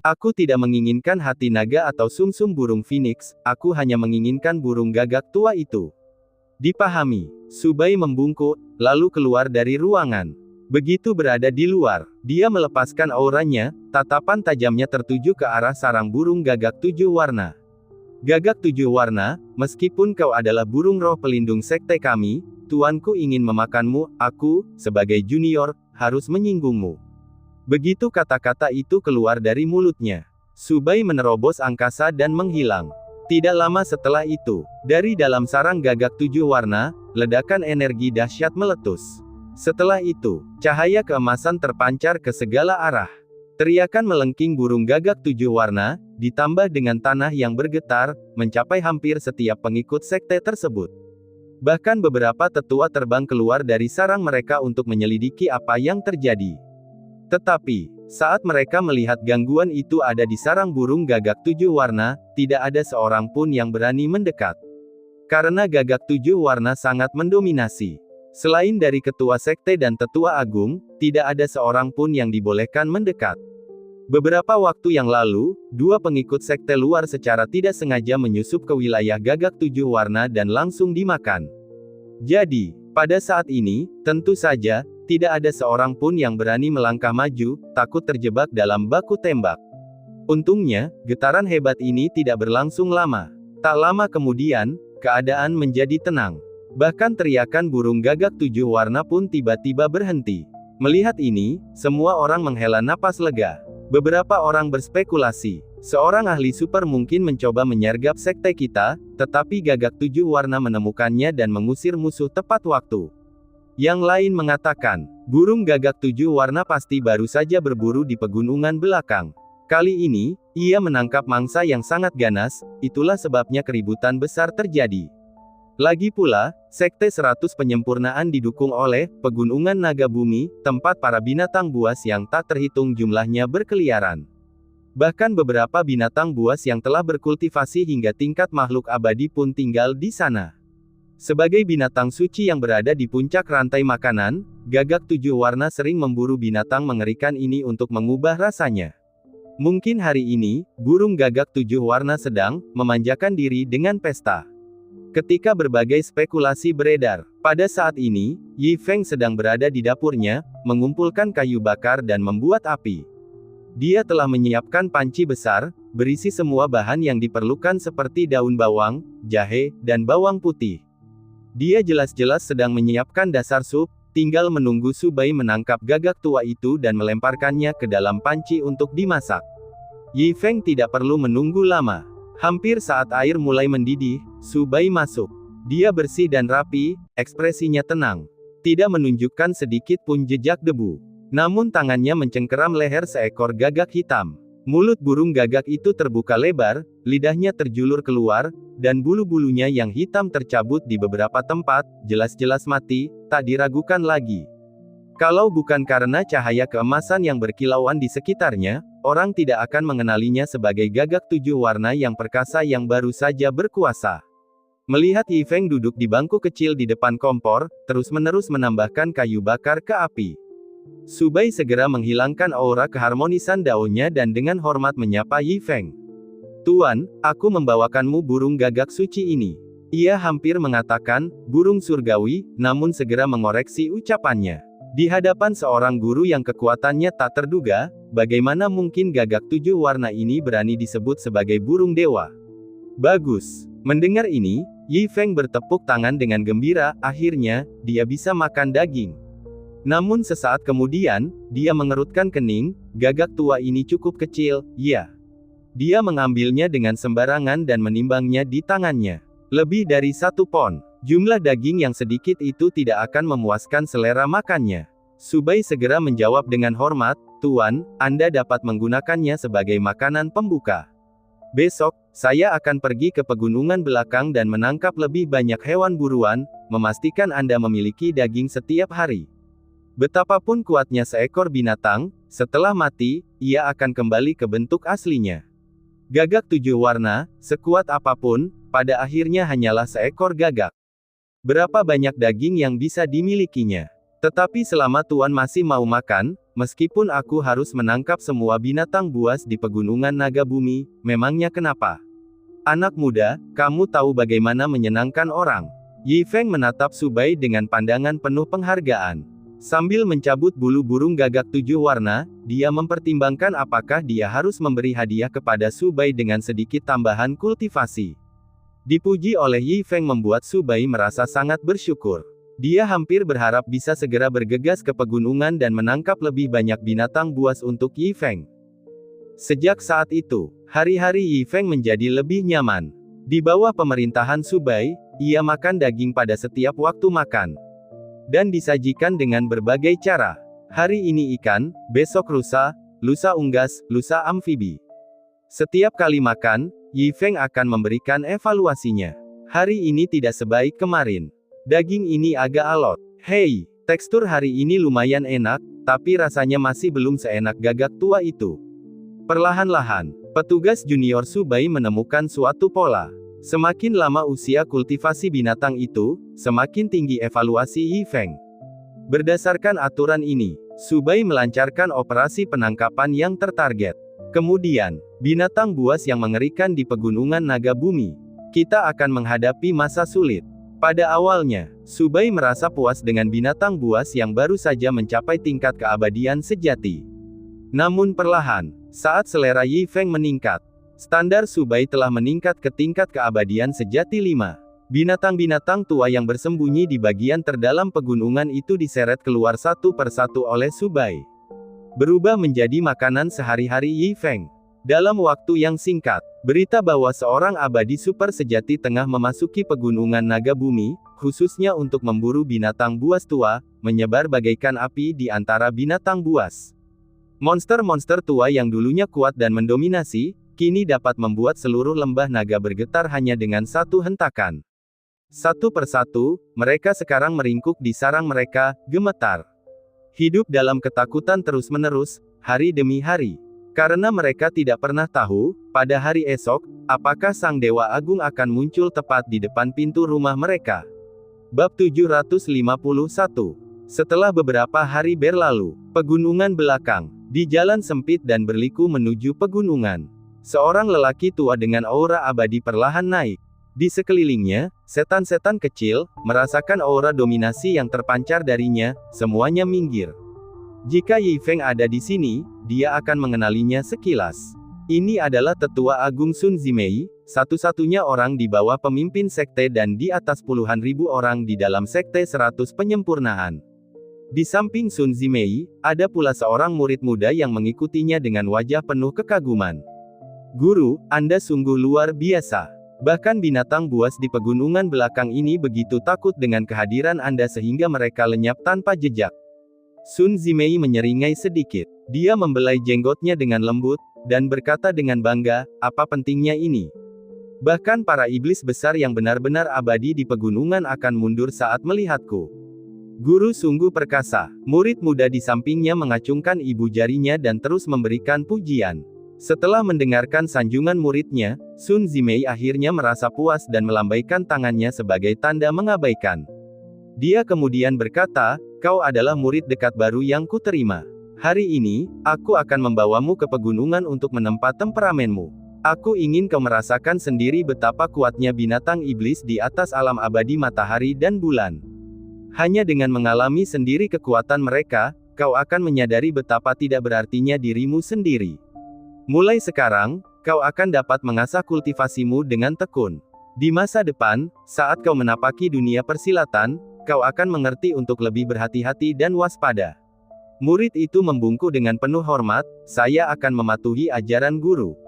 S1: Aku tidak menginginkan hati naga atau sumsum burung phoenix, aku hanya menginginkan burung gagak tua itu. Dipahami. Subai membungkuk, lalu keluar dari ruangan. Begitu berada di luar, dia melepaskan auranya, tatapan tajamnya tertuju ke arah sarang burung gagak 7 warna. Gagak 7 warna, meskipun kau adalah burung roh pelindung sekte kami, tuanku ingin memakanmu, aku, sebagai junior, harus menyinggungmu. Begitu kata-kata itu keluar dari mulutnya, Subai menerobos angkasa dan menghilang. Tidak lama setelah itu, dari dalam sarang gagak 7 warna, ledakan energi dahsyat meletus. Setelah itu, cahaya keemasan terpancar ke segala arah. Teriakan melengking burung gagak 7 warna, ditambah dengan tanah yang bergetar, mencapai hampir setiap pengikut sekte tersebut. Bahkan beberapa tetua terbang keluar dari sarang mereka untuk menyelidiki apa yang terjadi. Tetapi, saat mereka melihat gangguan itu ada di sarang burung gagak 7 warna, tidak ada seorang pun yang berani mendekat. Karena gagak 7 warna sangat mendominasi. Selain dari ketua sekte dan tetua agung, tidak ada seorang pun yang dibolehkan mendekat. Beberapa waktu yang lalu, 2 pengikut sekte luar secara tidak sengaja menyusup ke wilayah gagak 7 warna dan langsung dimakan. Jadi, pada saat ini, tentu saja, tidak ada seorang pun yang berani melangkah maju, takut terjebak dalam baku tembak. Untungnya, getaran hebat ini tidak berlangsung lama. Tak lama kemudian, keadaan menjadi tenang. Bahkan teriakan burung gagak 7 warna pun tiba-tiba berhenti. Melihat ini, semua orang menghela napas lega. Beberapa orang berspekulasi, seorang ahli super mungkin mencoba menyergap sekte kita, tetapi gagak 7 warna menemukannya dan mengusir musuh tepat waktu. Yang lain mengatakan, burung gagak 7 warna pasti baru saja berburu di pegunungan belakang. Kali ini, ia menangkap mangsa yang sangat ganas, itulah sebabnya keributan besar terjadi. Lagi pula, Sekte 100 Penyempurnaan didukung oleh Pegunungan Naga Bumi, tempat para binatang buas yang tak terhitung jumlahnya berkeliaran. Bahkan beberapa binatang buas yang telah berkultivasi hingga tingkat makhluk abadi pun tinggal di sana. Sebagai binatang suci yang berada di puncak rantai makanan, gagak 7 warna sering memburu binatang mengerikan ini untuk mengubah rasanya. Mungkin hari ini, burung gagak 7 warna sedang memanjakan diri dengan pesta. Ketika berbagai spekulasi beredar, pada saat ini, Yi Feng sedang berada di dapurnya, mengumpulkan kayu bakar dan membuat api. Dia telah menyiapkan panci besar, berisi semua bahan yang diperlukan seperti daun bawang, jahe, dan bawang putih. Dia jelas-jelas sedang menyiapkan dasar sup, tinggal menunggu Subai menangkap gagak tua itu dan melemparkannya ke dalam panci untuk dimasak. Yi Feng tidak perlu menunggu lama. Hampir saat air mulai mendidih, Subai masuk. Dia bersih dan rapi, ekspresinya tenang. Tidak menunjukkan sedikit pun jejak debu. Namun tangannya mencengkeram leher seekor gagak hitam. Mulut burung gagak itu terbuka lebar, lidahnya terjulur keluar, dan bulu-bulunya yang hitam tercabut di beberapa tempat, jelas-jelas mati, tak diragukan lagi. Kalau bukan karena cahaya keemasan yang berkilauan di sekitarnya, orang tidak akan mengenalinya sebagai gagak 7 warna yang perkasa yang baru saja berkuasa. Melihat Yi Feng duduk di bangku kecil di depan kompor, terus-menerus menambahkan kayu bakar ke api. Subai segera menghilangkan aura keharmonisan daunnya dan dengan hormat menyapa Yi Feng. "Tuan, aku membawakanmu burung gagak suci ini." Ia hampir mengatakan, burung surgawi, namun segera mengoreksi ucapannya. Di hadapan seorang guru yang kekuatannya tak terduga, bagaimana mungkin gagak 7 warna ini berani disebut sebagai burung dewa? Bagus. Mendengar ini, Yi Feng bertepuk tangan dengan gembira, akhirnya, dia bisa makan daging. Namun sesaat kemudian, dia mengerutkan kening, gagak tua ini cukup kecil, ya. Dia mengambilnya dengan sembarangan dan menimbangnya di tangannya. Lebih dari 1 pon. Jumlah daging yang sedikit itu tidak akan memuaskan selera makannya. Subai segera menjawab dengan hormat, "Tuan, Anda dapat menggunakannya sebagai makanan pembuka. Besok, saya akan pergi ke pegunungan belakang dan menangkap lebih banyak hewan buruan, memastikan Anda memiliki daging setiap hari. Betapapun kuatnya seekor binatang, setelah mati, ia akan kembali ke bentuk aslinya." Gagak 7 warna, sekuat apapun, pada akhirnya hanyalah seekor gagak. Berapa banyak daging yang bisa dimilikinya? Tetapi selama Tuan masih mau makan, meskipun aku harus menangkap semua binatang buas di pegunungan naga bumi, memangnya kenapa? Anak muda, kamu tahu bagaimana menyenangkan orang. Yi Feng menatap Su Bai dengan pandangan penuh penghargaan. Sambil mencabut bulu burung gagak 7 warna, dia mempertimbangkan apakah dia harus memberi hadiah kepada Su Bai dengan sedikit tambahan kultivasi. Dipuji oleh Yi Feng membuat Su Bai merasa sangat bersyukur. Dia hampir berharap bisa segera bergegas ke pegunungan dan menangkap lebih banyak binatang buas untuk Yi Feng. Sejak saat itu, hari-hari Yi Feng menjadi lebih nyaman. Di bawah pemerintahan Su Bai, ia makan daging pada setiap waktu makan. Dan disajikan dengan berbagai cara. Hari ini ikan, besok rusa, lusa unggas, lusa amfibi. Setiap kali makan, Yi Feng akan memberikan evaluasinya. Hari ini tidak sebaik kemarin. Daging ini agak alot. Hei, tekstur hari ini lumayan enak, tapi rasanya masih belum seenak gagak tua itu. Perlahan-lahan, petugas junior Su Bai menemukan suatu pola. Semakin lama usia kultivasi binatang itu, semakin tinggi evaluasi Yi Feng. Berdasarkan aturan ini, Su Bai melancarkan operasi penangkapan yang tertarget. Kemudian, binatang buas yang mengerikan di pegunungan naga bumi. Kita akan menghadapi masa sulit. Pada awalnya, Su Bai merasa puas dengan binatang buas yang baru saja mencapai tingkat keabadian sejati. Namun perlahan, saat selera Yi Feng meningkat, standar Su Bai telah meningkat ke tingkat keabadian sejati 5. Binatang-binatang tua yang bersembunyi di bagian terdalam pegunungan itu diseret keluar satu persatu oleh Su Bai. Berubah menjadi makanan sehari-hari Yi Feng. Dalam waktu yang singkat, berita bahwa seorang abadi super sejati tengah memasuki pegunungan naga bumi, khususnya untuk memburu binatang buas tua, menyebar bagaikan api di antara binatang buas. Monster-monster tua yang dulunya kuat dan mendominasi, kini dapat membuat seluruh lembah naga bergetar hanya dengan satu hentakan. Satu persatu, mereka sekarang meringkuk di sarang mereka, gemetar. Hidup dalam ketakutan terus-menerus, hari demi hari. Karena mereka tidak pernah tahu, pada hari esok, apakah Sang Dewa Agung akan muncul tepat di depan pintu rumah mereka. Bab 751. Setelah beberapa hari berlalu, pegunungan belakang, di jalan sempit dan berliku menuju pegunungan. Seorang lelaki tua dengan aura abadi perlahan naik. Di sekelilingnya, setan-setan kecil, merasakan aura dominasi yang terpancar darinya, semuanya minggir. Jika Yi Feng ada di sini, dia akan mengenalinya sekilas. Ini adalah Tetua Agung Sun Zimei, satu-satunya orang di bawah pemimpin sekte dan di atas puluhan ribu orang di dalam sekte 100 penyempurnaan. Di samping Sun Zimei, ada pula seorang murid muda yang mengikutinya dengan wajah penuh kekaguman. Guru, Anda sungguh luar biasa. Bahkan binatang buas di pegunungan belakang ini begitu takut dengan kehadiran Anda sehingga mereka lenyap tanpa jejak. Sun Zimei menyeringai sedikit. Dia membelai jenggotnya dengan lembut, dan berkata dengan bangga, apa pentingnya ini? Bahkan para iblis besar yang benar-benar abadi di pegunungan akan mundur saat melihatku. Guru sungguh perkasa. Murid muda di sampingnya mengacungkan ibu jarinya dan terus memberikan pujian. Setelah mendengarkan sanjungan muridnya, Sun Zimei akhirnya merasa puas dan melambaikan tangannya sebagai tanda mengabaikan. Dia kemudian berkata, kau adalah murid dekat baru yang kuterima. Hari ini, aku akan membawamu ke pegunungan untuk menempa temperamenmu. Aku ingin kau merasakan sendiri betapa kuatnya binatang iblis di atas alam abadi matahari dan bulan. Hanya dengan mengalami sendiri kekuatan mereka, kau akan menyadari betapa tidak berartinya dirimu sendiri. Mulai sekarang, kau akan dapat mengasah kultivasimu dengan tekun. Di masa depan, saat kau menapaki dunia persilatan, kau akan mengerti untuk lebih berhati-hati dan waspada. Murid itu membungkuk dengan penuh hormat, saya akan mematuhi ajaran guru.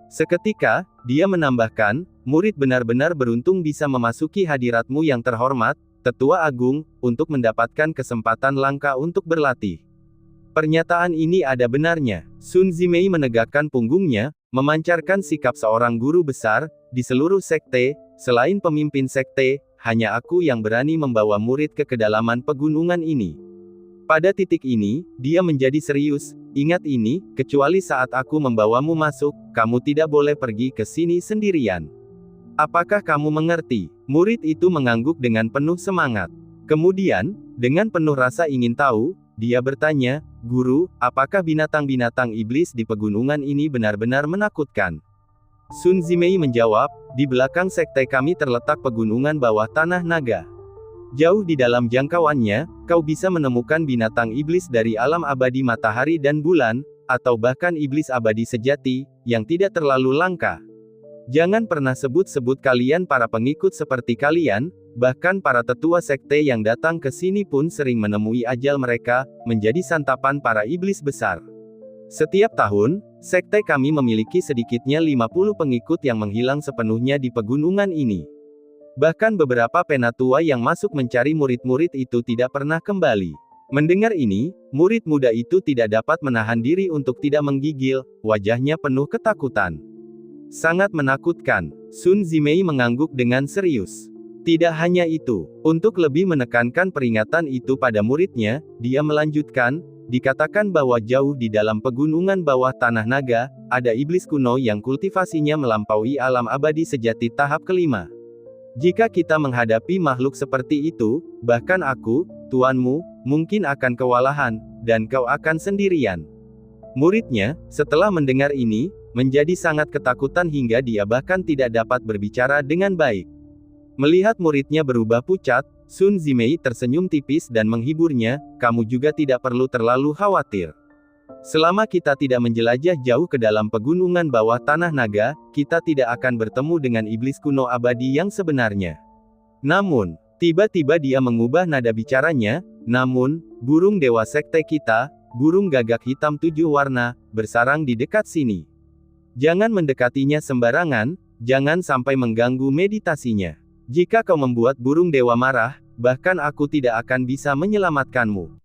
S1: Seketika, dia menambahkan, murid benar-benar beruntung bisa memasuki hadiratmu yang terhormat, Tetua Agung, untuk mendapatkan kesempatan langka untuk berlatih. Pernyataan ini ada benarnya. Sun Zimei menegakkan punggungnya, memancarkan sikap seorang guru besar, di seluruh sekte, selain pemimpin sekte, hanya aku yang berani membawa murid ke kedalaman pegunungan ini. Pada titik ini, dia menjadi serius, ingat ini, kecuali saat aku membawamu masuk, kamu tidak boleh pergi ke sini sendirian. Apakah kamu mengerti? Murid itu mengangguk dengan penuh semangat. Kemudian, dengan penuh rasa ingin tahu, dia bertanya, "Guru, apakah binatang-binatang iblis di pegunungan ini benar-benar menakutkan?" Sun Zimei menjawab, "Di belakang sekte kami terletak pegunungan bawah tanah naga. Jauh di dalam jangkauannya, kau bisa menemukan binatang iblis dari alam abadi matahari dan bulan, atau bahkan iblis abadi sejati, yang tidak terlalu langka. Jangan pernah sebut-sebut kalian para pengikut seperti kalian, bahkan para tetua sekte yang datang ke sini pun sering menemui ajal mereka, menjadi santapan para iblis besar. Setiap tahun, sekte kami memiliki sedikitnya 50 pengikut yang menghilang sepenuhnya di pegunungan ini. Bahkan beberapa penatua yang masuk mencari murid-murid itu tidak pernah kembali." Mendengar ini, murid muda itu tidak dapat menahan diri untuk tidak menggigil, wajahnya penuh ketakutan. "Sangat menakutkan." Sun Zimei mengangguk dengan serius. Tidak hanya itu, untuk lebih menekankan peringatan itu pada muridnya, dia melanjutkan, "Dikatakan bahwa jauh di dalam pegunungan bawah tanah naga, ada iblis kuno yang kultivasinya melampaui alam abadi sejati tahap kelima. Jika kita menghadapi makhluk seperti itu, bahkan aku, tuanmu, mungkin akan kewalahan, dan kau akan sendirian." Muridnya, setelah mendengar ini, menjadi sangat ketakutan hingga dia bahkan tidak dapat berbicara dengan baik. Melihat muridnya berubah pucat, Sun Zimei tersenyum tipis dan menghiburnya, "Kamu juga tidak perlu terlalu khawatir. Selama kita tidak menjelajah jauh ke dalam pegunungan bawah tanah naga, kita tidak akan bertemu dengan iblis kuno abadi yang sebenarnya." Namun, tiba-tiba dia mengubah nada bicaranya, "Namun, burung dewa sekte kita, burung gagak hitam 7 warna, bersarang di dekat sini. Jangan mendekatinya sembarangan, jangan sampai mengganggu meditasinya. Jika kau membuat burung dewa marah, bahkan aku tidak akan bisa menyelamatkanmu."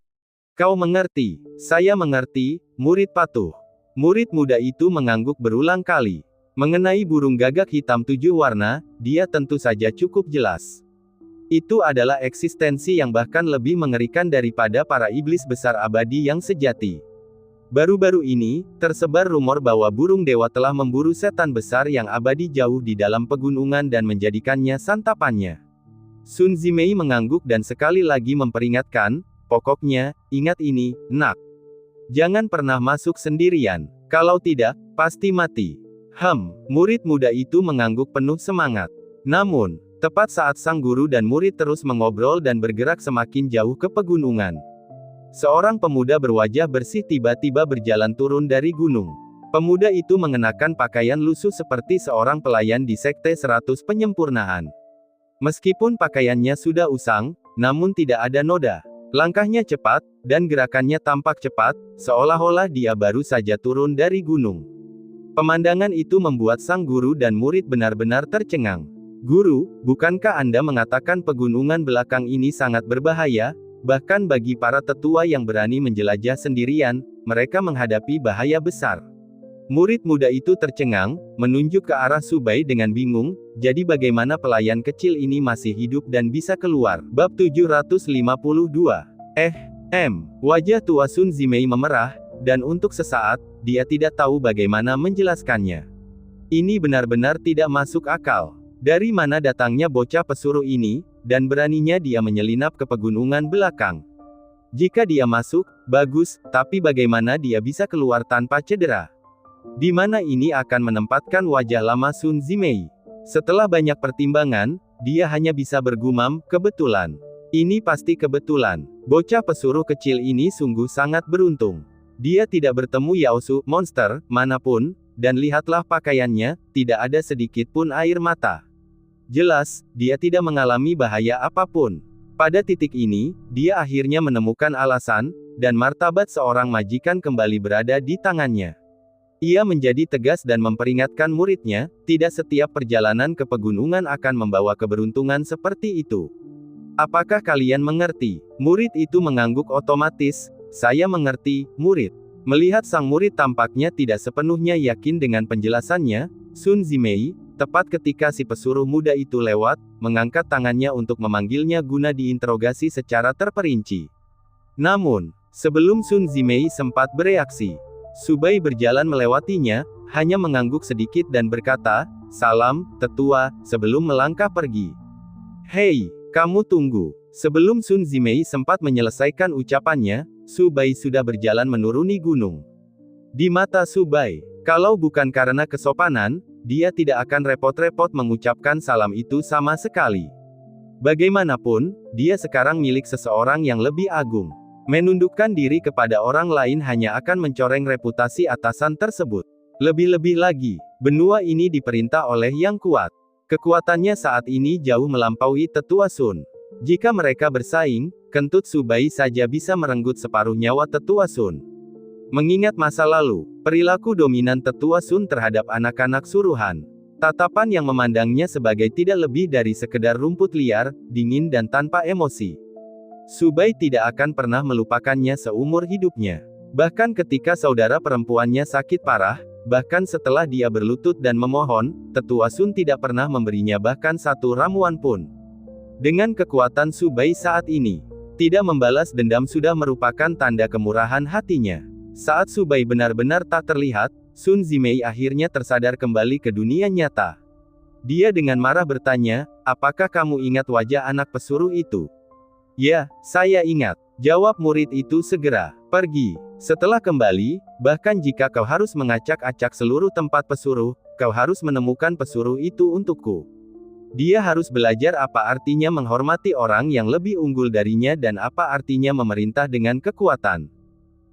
S1: "Kau mengerti?" "Saya mengerti, murid patuh." Murid muda itu mengangguk berulang kali. Mengenai burung gagak hitam 7 warna, dia tentu saja cukup jelas. Itu adalah eksistensi yang bahkan lebih mengerikan daripada para iblis besar abadi yang sejati. Baru-baru ini, tersebar rumor bahwa burung dewa telah memburu setan besar yang abadi jauh di dalam pegunungan dan menjadikannya santapannya. Sun Zimei mengangguk dan sekali lagi memperingatkan, "Pokoknya, ingat ini, nak. Jangan pernah masuk sendirian. Kalau tidak, pasti mati." Murid muda itu mengangguk penuh semangat. Namun, tepat saat sang guru dan murid terus mengobrol dan bergerak semakin jauh ke pegunungan, seorang pemuda berwajah bersih tiba-tiba berjalan turun dari gunung. Pemuda itu mengenakan pakaian lusuh seperti seorang pelayan di sekte 100 penyempurnaan. Meskipun pakaiannya sudah usang, namun tidak ada noda. Langkahnya cepat, dan gerakannya tampak cepat, seolah-olah dia baru saja turun dari gunung. Pemandangan itu membuat sang guru dan murid benar-benar tercengang. "Guru, bukankah Anda mengatakan pegunungan belakang ini sangat berbahaya? Bahkan bagi para tetua yang berani menjelajah sendirian, mereka menghadapi bahaya besar." Murid muda itu tercengang, menunjuk ke arah Subai dengan bingung, "Jadi bagaimana pelayan kecil ini masih hidup dan bisa keluar?" Bab 752. Wajah tua Sun Zimei memerah, dan untuk sesaat, dia tidak tahu bagaimana menjelaskannya. Ini benar-benar tidak masuk akal. Dari mana datangnya bocah pesuruh ini, dan beraninya dia menyelinap ke pegunungan belakang? Jika dia masuk, bagus, tapi bagaimana dia bisa keluar tanpa cedera? Di mana ini akan menempatkan wajah lama Sun Zimei? Setelah banyak pertimbangan, dia hanya bisa bergumam, "Kebetulan. Ini pasti kebetulan. Bocah pesuruh kecil ini sungguh sangat beruntung. Dia tidak bertemu Yaosu, monster, manapun, dan lihatlah pakaiannya, tidak ada sedikit pun air mata. Jelas, dia tidak mengalami bahaya apapun." Pada titik ini, dia akhirnya menemukan alasan, dan martabat seorang majikan kembali berada di tangannya. Ia menjadi tegas dan memperingatkan muridnya, tidak setiap perjalanan ke pegunungan akan membawa keberuntungan seperti itu. "Apakah kalian mengerti?" Murid itu mengangguk otomatis, "Saya mengerti, murid." Melihat sang murid tampaknya tidak sepenuhnya yakin dengan penjelasannya, Sun Zimei, tepat ketika si pesuruh muda itu lewat, mengangkat tangannya untuk memanggilnya guna diinterogasi secara terperinci. Namun, sebelum Sun Zimei sempat bereaksi, Subai berjalan melewatinya, hanya mengangguk sedikit dan berkata, salam, tetua, sebelum melangkah pergi. Hei, kamu tunggu. Sebelum Sun Zimei sempat menyelesaikan ucapannya, Su Bai sudah berjalan menuruni gunung. Di mata Su Bai, kalau bukan karena kesopanan, dia tidak akan repot-repot mengucapkan salam itu sama sekali. Bagaimanapun, dia sekarang milik seseorang yang lebih agung. Menundukkan diri kepada orang lain hanya akan mencoreng reputasi atasan tersebut. Lebih-lebih lagi, benua ini diperintah oleh yang kuat. Kekuatannya saat ini jauh melampaui tetua Sun. Jika mereka bersaing, kentut Su Bai saja bisa merenggut separuh nyawa tetua Sun. Mengingat masa lalu, perilaku dominan tetua Sun terhadap anak-anak suruhan, tatapan yang memandangnya sebagai tidak lebih dari sekedar rumput liar, dingin dan tanpa emosi. Su Bai tidak akan pernah melupakannya seumur hidupnya. Bahkan ketika saudara perempuannya sakit parah, bahkan setelah dia berlutut dan memohon, tetua Sun tidak pernah memberinya bahkan satu ramuan pun. Dengan kekuatan Su Bai saat ini, tidak membalas dendam sudah merupakan tanda kemurahan hatinya. Saat Su Bai benar-benar tak terlihat, Sun Zimei akhirnya tersadar kembali ke dunia nyata. Dia dengan marah bertanya, apakah kamu ingat wajah anak pesuruh itu? Ya, saya ingat. Jawab murid itu segera. Pergi. Setelah kembali, bahkan jika kau harus mengacak-acak seluruh tempat pesuruh, kau harus menemukan pesuruh itu untukku. Dia harus belajar apa artinya menghormati orang yang lebih unggul darinya dan apa artinya memerintah dengan kekuatan.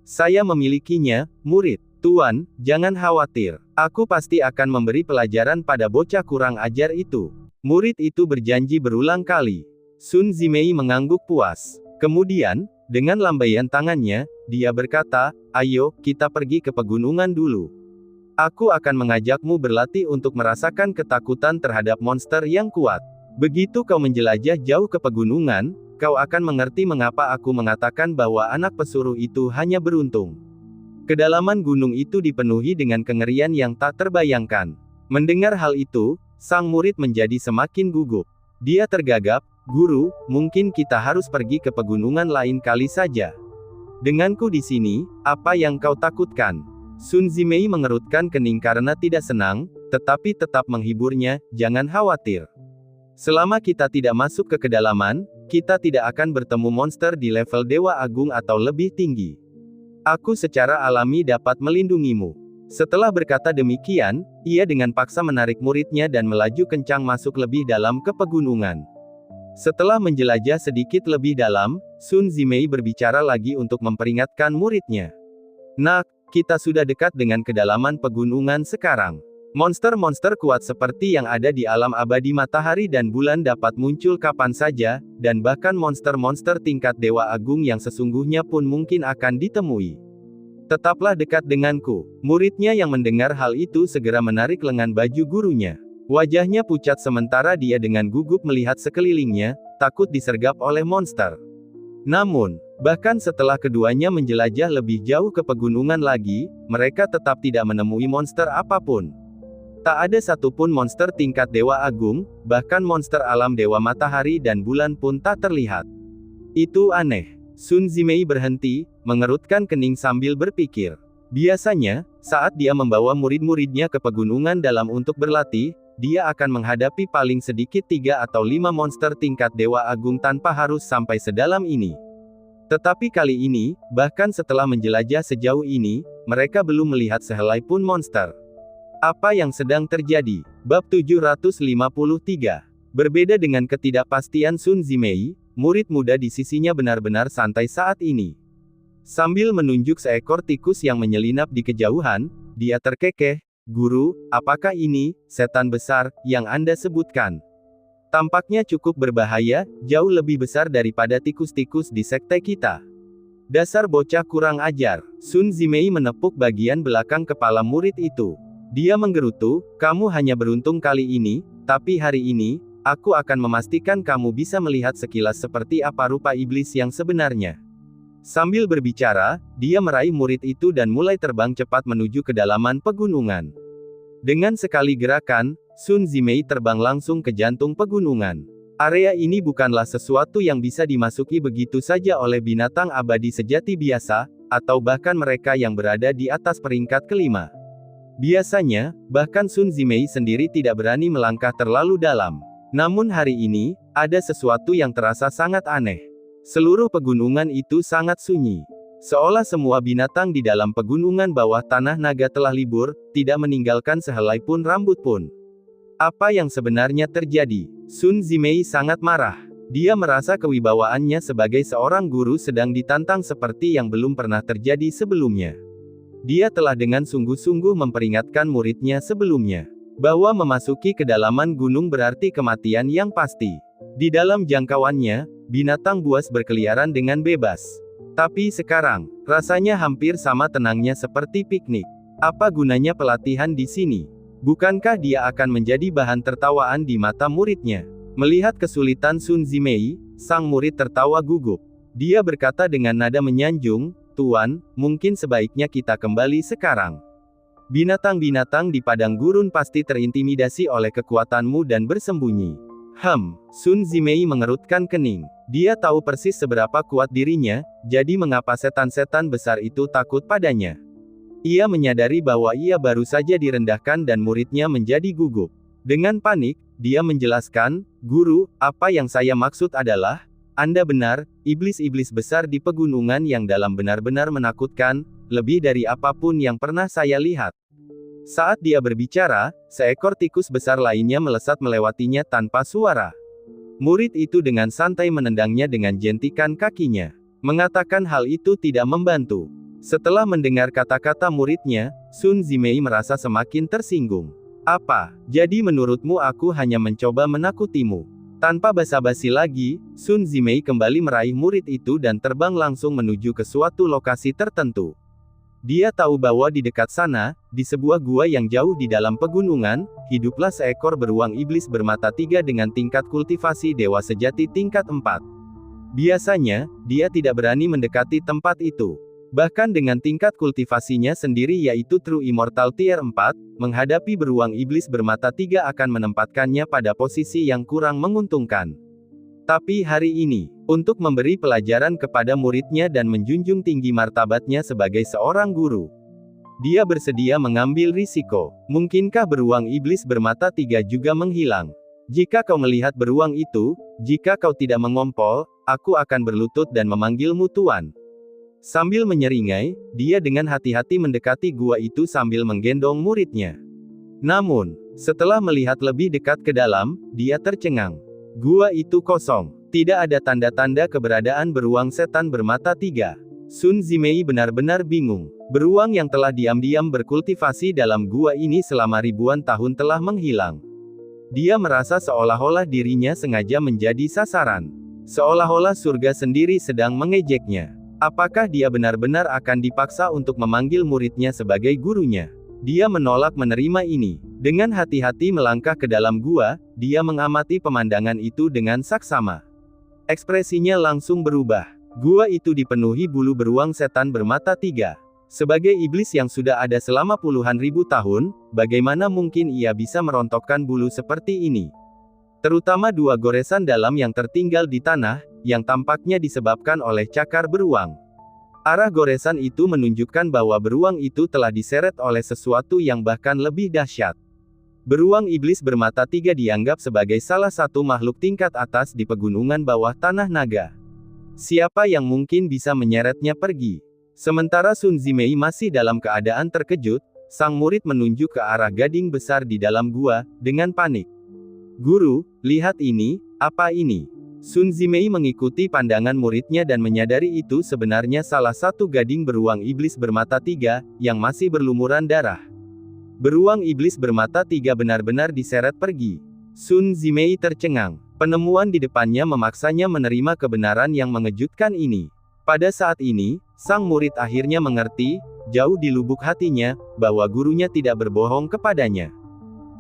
S1: Saya memilikinya, murid. Tuan, jangan khawatir. Aku pasti akan memberi pelajaran pada bocah kurang ajar itu. Murid itu berjanji berulang kali. Sun Zimei mengangguk puas. Kemudian, dengan lambaian tangannya, dia berkata, ayo, kita pergi ke pegunungan dulu. Aku akan mengajakmu berlatih untuk merasakan ketakutan terhadap monster yang kuat. Begitu kau menjelajah jauh ke pegunungan, kau akan mengerti mengapa aku mengatakan bahwa anak pesuruh itu hanya beruntung. Kedalaman gunung itu dipenuhi dengan kengerian yang tak terbayangkan. Mendengar hal itu, sang murid menjadi semakin gugup. Dia tergagap, guru, mungkin kita harus pergi ke pegunungan lain kali saja. Denganku di sini, apa yang kau takutkan? Sun Zimei mengerutkan kening karena tidak senang, tetapi tetap menghiburnya, jangan khawatir. Selama kita tidak masuk ke kedalaman, kita tidak akan bertemu monster di level Dewa Agung atau lebih tinggi. Aku secara alami dapat melindungimu. Setelah berkata demikian, ia dengan paksa menarik muridnya dan melaju kencang masuk lebih dalam ke pegunungan. Setelah menjelajah sedikit lebih dalam, Sun Zimei berbicara lagi untuk memperingatkan muridnya. Nak, kita sudah dekat dengan kedalaman pegunungan sekarang. Monster-monster kuat seperti yang ada di alam abadi matahari dan bulan dapat muncul kapan saja, dan bahkan monster-monster tingkat Dewa Agung yang sesungguhnya pun mungkin akan ditemui. Tetaplah dekat denganku. Muridnya yang mendengar hal itu segera menarik lengan baju gurunya. Wajahnya pucat sementara dia dengan gugup melihat sekelilingnya, takut disergap oleh monster. Namun, bahkan setelah keduanya menjelajah lebih jauh ke pegunungan lagi, mereka tetap tidak menemui monster apapun. Tak ada satupun monster tingkat Dewa Agung, bahkan monster alam Dewa Matahari dan Bulan pun tak terlihat. Itu aneh. Sun Zimei berhenti, mengerutkan kening sambil berpikir. Biasanya, saat dia membawa murid-muridnya ke pegunungan dalam untuk berlatih, dia akan menghadapi paling sedikit 3 atau 5 monster tingkat Dewa Agung tanpa harus sampai sedalam ini. Tetapi kali ini, bahkan setelah menjelajah sejauh ini, mereka belum melihat sehelai pun monster. Apa yang sedang terjadi? Bab 753. Berbeda dengan ketidakpastian Sun Zimei, murid muda di sisinya benar-benar santai saat ini. Sambil menunjuk seekor tikus yang menyelinap di kejauhan, dia terkekeh, "Guru, apakah ini setan besar yang Anda sebutkan? Tampaknya cukup berbahaya, jauh lebih besar daripada tikus-tikus di sekte kita." Dasar bocah kurang ajar. Sun Zimei menepuk bagian belakang kepala murid itu. Dia menggerutu, "Kamu hanya beruntung kali ini, tapi hari ini, aku akan memastikan kamu bisa melihat sekilas seperti apa rupa iblis yang sebenarnya." Sambil berbicara, dia meraih murid itu dan mulai terbang cepat menuju kedalaman pegunungan. Dengan sekali gerakan, Sun Zimei terbang langsung ke jantung pegunungan. Area ini bukanlah sesuatu yang bisa dimasuki begitu saja oleh binatang abadi sejati biasa, atau bahkan mereka yang berada di atas peringkat kelima. Biasanya, bahkan Sun Zimei sendiri tidak berani melangkah terlalu dalam. Namun hari ini, ada sesuatu yang terasa sangat aneh. Seluruh pegunungan itu sangat sunyi. Seolah semua binatang di dalam pegunungan bawah tanah naga telah libur, tidak meninggalkan sehelai pun rambut pun. Apa yang sebenarnya terjadi? Sun Zimei sangat marah. Dia merasa kewibawaannya sebagai seorang guru sedang ditantang seperti yang belum pernah terjadi sebelumnya. Dia telah dengan sungguh-sungguh memperingatkan muridnya sebelumnya, bahwa memasuki kedalaman gunung berarti kematian yang pasti. Di dalam jangkauannya, binatang buas berkeliaran dengan bebas. Tapi sekarang, rasanya hampir sama tenangnya seperti piknik. Apa gunanya pelatihan di sini? Bukankah dia akan menjadi bahan tertawaan di mata muridnya? Melihat kesulitan Sun Zimei, sang murid tertawa gugup. Dia berkata dengan nada menyanjung, "Tuan, mungkin sebaiknya kita kembali sekarang. Binatang-binatang di padang gurun pasti terintimidasi oleh kekuatanmu dan bersembunyi." Sun Zimei mengerutkan kening. Dia tahu persis seberapa kuat dirinya, jadi mengapa setan-setan besar itu takut padanya? Ia menyadari bahwa ia baru saja direndahkan dan muridnya menjadi gugup. Dengan panik, dia menjelaskan, "Guru, apa yang saya maksud adalah, Anda benar, iblis-iblis besar di pegunungan yang dalam benar-benar menakutkan, lebih dari apapun yang pernah saya lihat." Saat dia berbicara, seekor tikus besar lainnya melesat melewatinya tanpa suara. Murid itu dengan santai menendangnya dengan jentikan kakinya. Mengatakan hal itu tidak membantu. Setelah mendengar kata-kata muridnya, Sun Zimei merasa semakin tersinggung. "Apa, jadi menurutmu aku hanya mencoba menakutimu?" Tanpa basa-basi lagi, Sun Zimei kembali meraih murid itu dan terbang langsung menuju ke suatu lokasi tertentu. Dia tahu bahwa di dekat sana, di sebuah gua yang jauh di dalam pegunungan, hiduplah seekor beruang iblis bermata 3 dengan tingkat kultivasi dewa sejati tingkat 4. Biasanya, dia tidak berani mendekati tempat itu. Bahkan dengan tingkat kultivasinya sendiri yaitu True Immortal Tier 4, menghadapi beruang iblis bermata 3 akan menempatkannya pada posisi yang kurang menguntungkan. Tapi hari ini, untuk memberi pelajaran kepada muridnya dan menjunjung tinggi martabatnya sebagai seorang guru, dia bersedia mengambil risiko. Mungkinkah beruang iblis bermata 3 juga menghilang? Jika kau melihat beruang itu, jika kau tidak mengompol, aku akan berlutut dan memanggilmu Tuan. Sambil menyeringai, dia dengan hati-hati mendekati gua itu sambil menggendong muridnya. Namun, setelah melihat lebih dekat ke dalam, dia tercengang. Gua itu kosong. Tidak ada tanda-tanda keberadaan beruang setan bermata 3. Sun Zimei benar-benar bingung. Beruang yang telah diam-diam berkultivasi dalam gua ini selama ribuan tahun telah menghilang. Dia merasa seolah-olah dirinya sengaja menjadi sasaran. Seolah-olah surga sendiri sedang mengejeknya. Apakah dia benar-benar akan dipaksa untuk memanggil muridnya sebagai gurunya? Dia menolak menerima ini. Dengan hati-hati melangkah ke dalam gua, dia mengamati pemandangan itu dengan saksama. Ekspresinya langsung berubah. Gua itu dipenuhi bulu beruang setan bermata 3. Sebagai iblis yang sudah ada selama puluhan ribu tahun, bagaimana mungkin ia bisa merontokkan bulu seperti ini? Terutama 2 goresan dalam yang tertinggal di tanah, yang tampaknya disebabkan oleh cakar beruang. Arah goresan itu menunjukkan bahwa beruang itu telah diseret oleh sesuatu yang bahkan lebih dahsyat. Beruang iblis bermata 3 dianggap sebagai salah satu makhluk tingkat atas di pegunungan bawah tanah naga. Siapa yang mungkin bisa menyeretnya pergi? Sementara Sun Zimei masih dalam keadaan terkejut, sang murid menunjuk ke arah gading besar di dalam gua, dengan panik. "Guru, lihat ini, apa ini?" Sun Zimei mengikuti pandangan muridnya dan menyadari itu sebenarnya salah satu gading beruang iblis bermata 3, yang masih berlumuran darah. Beruang iblis bermata 3 benar-benar diseret pergi. Sun Zimei tercengang. Penemuan di depannya memaksanya menerima kebenaran yang mengejutkan ini. Pada saat ini, sang murid akhirnya mengerti, jauh di lubuk hatinya, bahwa gurunya tidak berbohong kepadanya.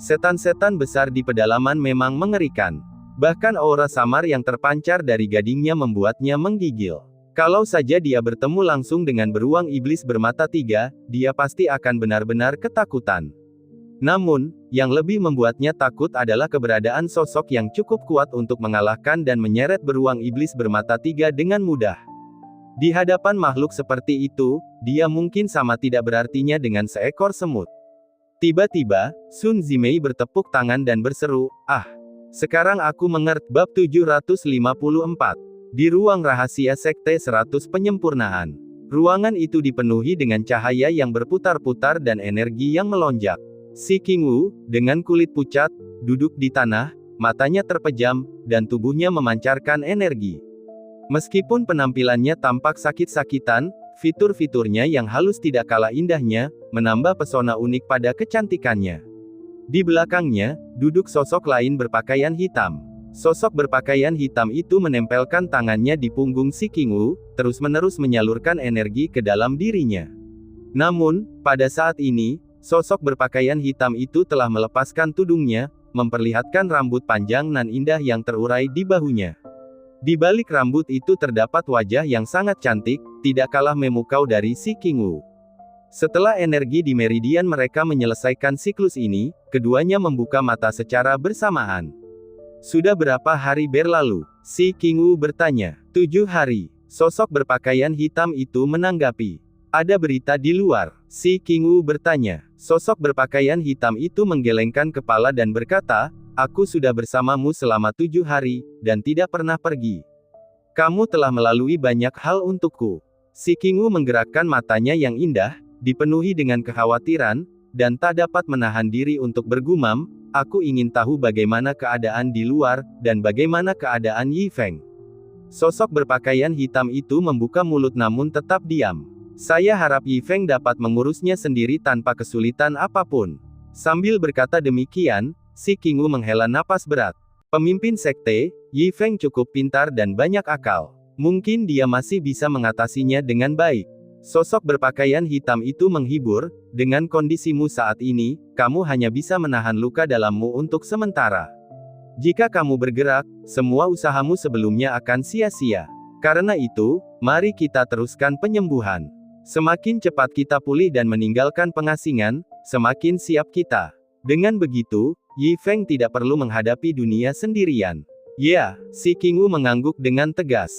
S1: Setan-setan besar di pedalaman memang mengerikan. Bahkan aura samar yang terpancar dari gadingnya membuatnya menggigil. Kalau saja dia bertemu langsung dengan beruang iblis bermata 3, dia pasti akan benar-benar ketakutan. Namun, yang lebih membuatnya takut adalah keberadaan sosok yang cukup kuat untuk mengalahkan dan menyeret beruang iblis bermata 3 dengan mudah. Di hadapan makhluk seperti itu, dia mungkin sama tidak berartinya dengan seekor semut. Tiba-tiba, Sun Zimei bertepuk tangan dan berseru, "Ah! Sekarang aku mengerti." Bab 754. Di ruang rahasia Sekte 100 Penyempurnaan. Ruangan itu dipenuhi dengan cahaya yang berputar-putar dan energi yang melonjak. Si Qingwu, dengan kulit pucat, duduk di tanah, matanya terpejam, dan tubuhnya memancarkan energi. Meskipun penampilannya tampak sakit-sakitan, fitur-fiturnya yang halus tidak kalah indahnya, menambah pesona unik pada kecantikannya. Di belakangnya, duduk sosok lain berpakaian hitam. Sosok berpakaian hitam itu menempelkan tangannya di punggung si Qingwu, terus-menerus menyalurkan energi ke dalam dirinya. Namun, pada saat ini, sosok berpakaian hitam itu telah melepaskan tudungnya, memperlihatkan rambut panjang nan indah yang terurai di bahunya. Di balik rambut itu terdapat wajah yang sangat cantik, tidak kalah memukau dari si Qingwu. Setelah energi di meridian mereka menyelesaikan siklus ini, keduanya membuka mata secara bersamaan. "Sudah berapa hari berlalu?" si Qingwu bertanya. 7 hari. Sosok berpakaian hitam itu menanggapi. "Ada berita di luar?" si Qingwu bertanya. Sosok berpakaian hitam itu menggelengkan kepala dan berkata, "Aku sudah bersamamu selama 7 hari, dan tidak pernah pergi. Kamu telah melalui banyak hal untukku." Si Qingwu menggerakkan matanya yang indah, dipenuhi dengan kekhawatiran, dan tak dapat menahan diri untuk bergumam, "Aku ingin tahu bagaimana keadaan di luar, dan bagaimana keadaan Yi Feng." Sosok berpakaian hitam itu membuka mulut namun tetap diam. "Saya harap Yi Feng dapat mengurusnya sendiri tanpa kesulitan apapun." Sambil berkata demikian, si Qingwu menghela napas berat. Pemimpin sekte, Yi Feng cukup pintar dan banyak akal. Mungkin dia masih bisa mengatasinya dengan baik. Sosok berpakaian hitam itu menghibur, "Dengan kondisimu saat ini, kamu hanya bisa menahan luka dalammu untuk sementara. Jika kamu bergerak, semua usahamu sebelumnya akan sia-sia. Karena itu, mari kita teruskan penyembuhan. Semakin cepat kita pulih dan meninggalkan pengasingan, semakin siap kita." Dengan begitu, Yi Feng tidak perlu menghadapi dunia sendirian. "Ya," si Qingwu mengangguk dengan tegas.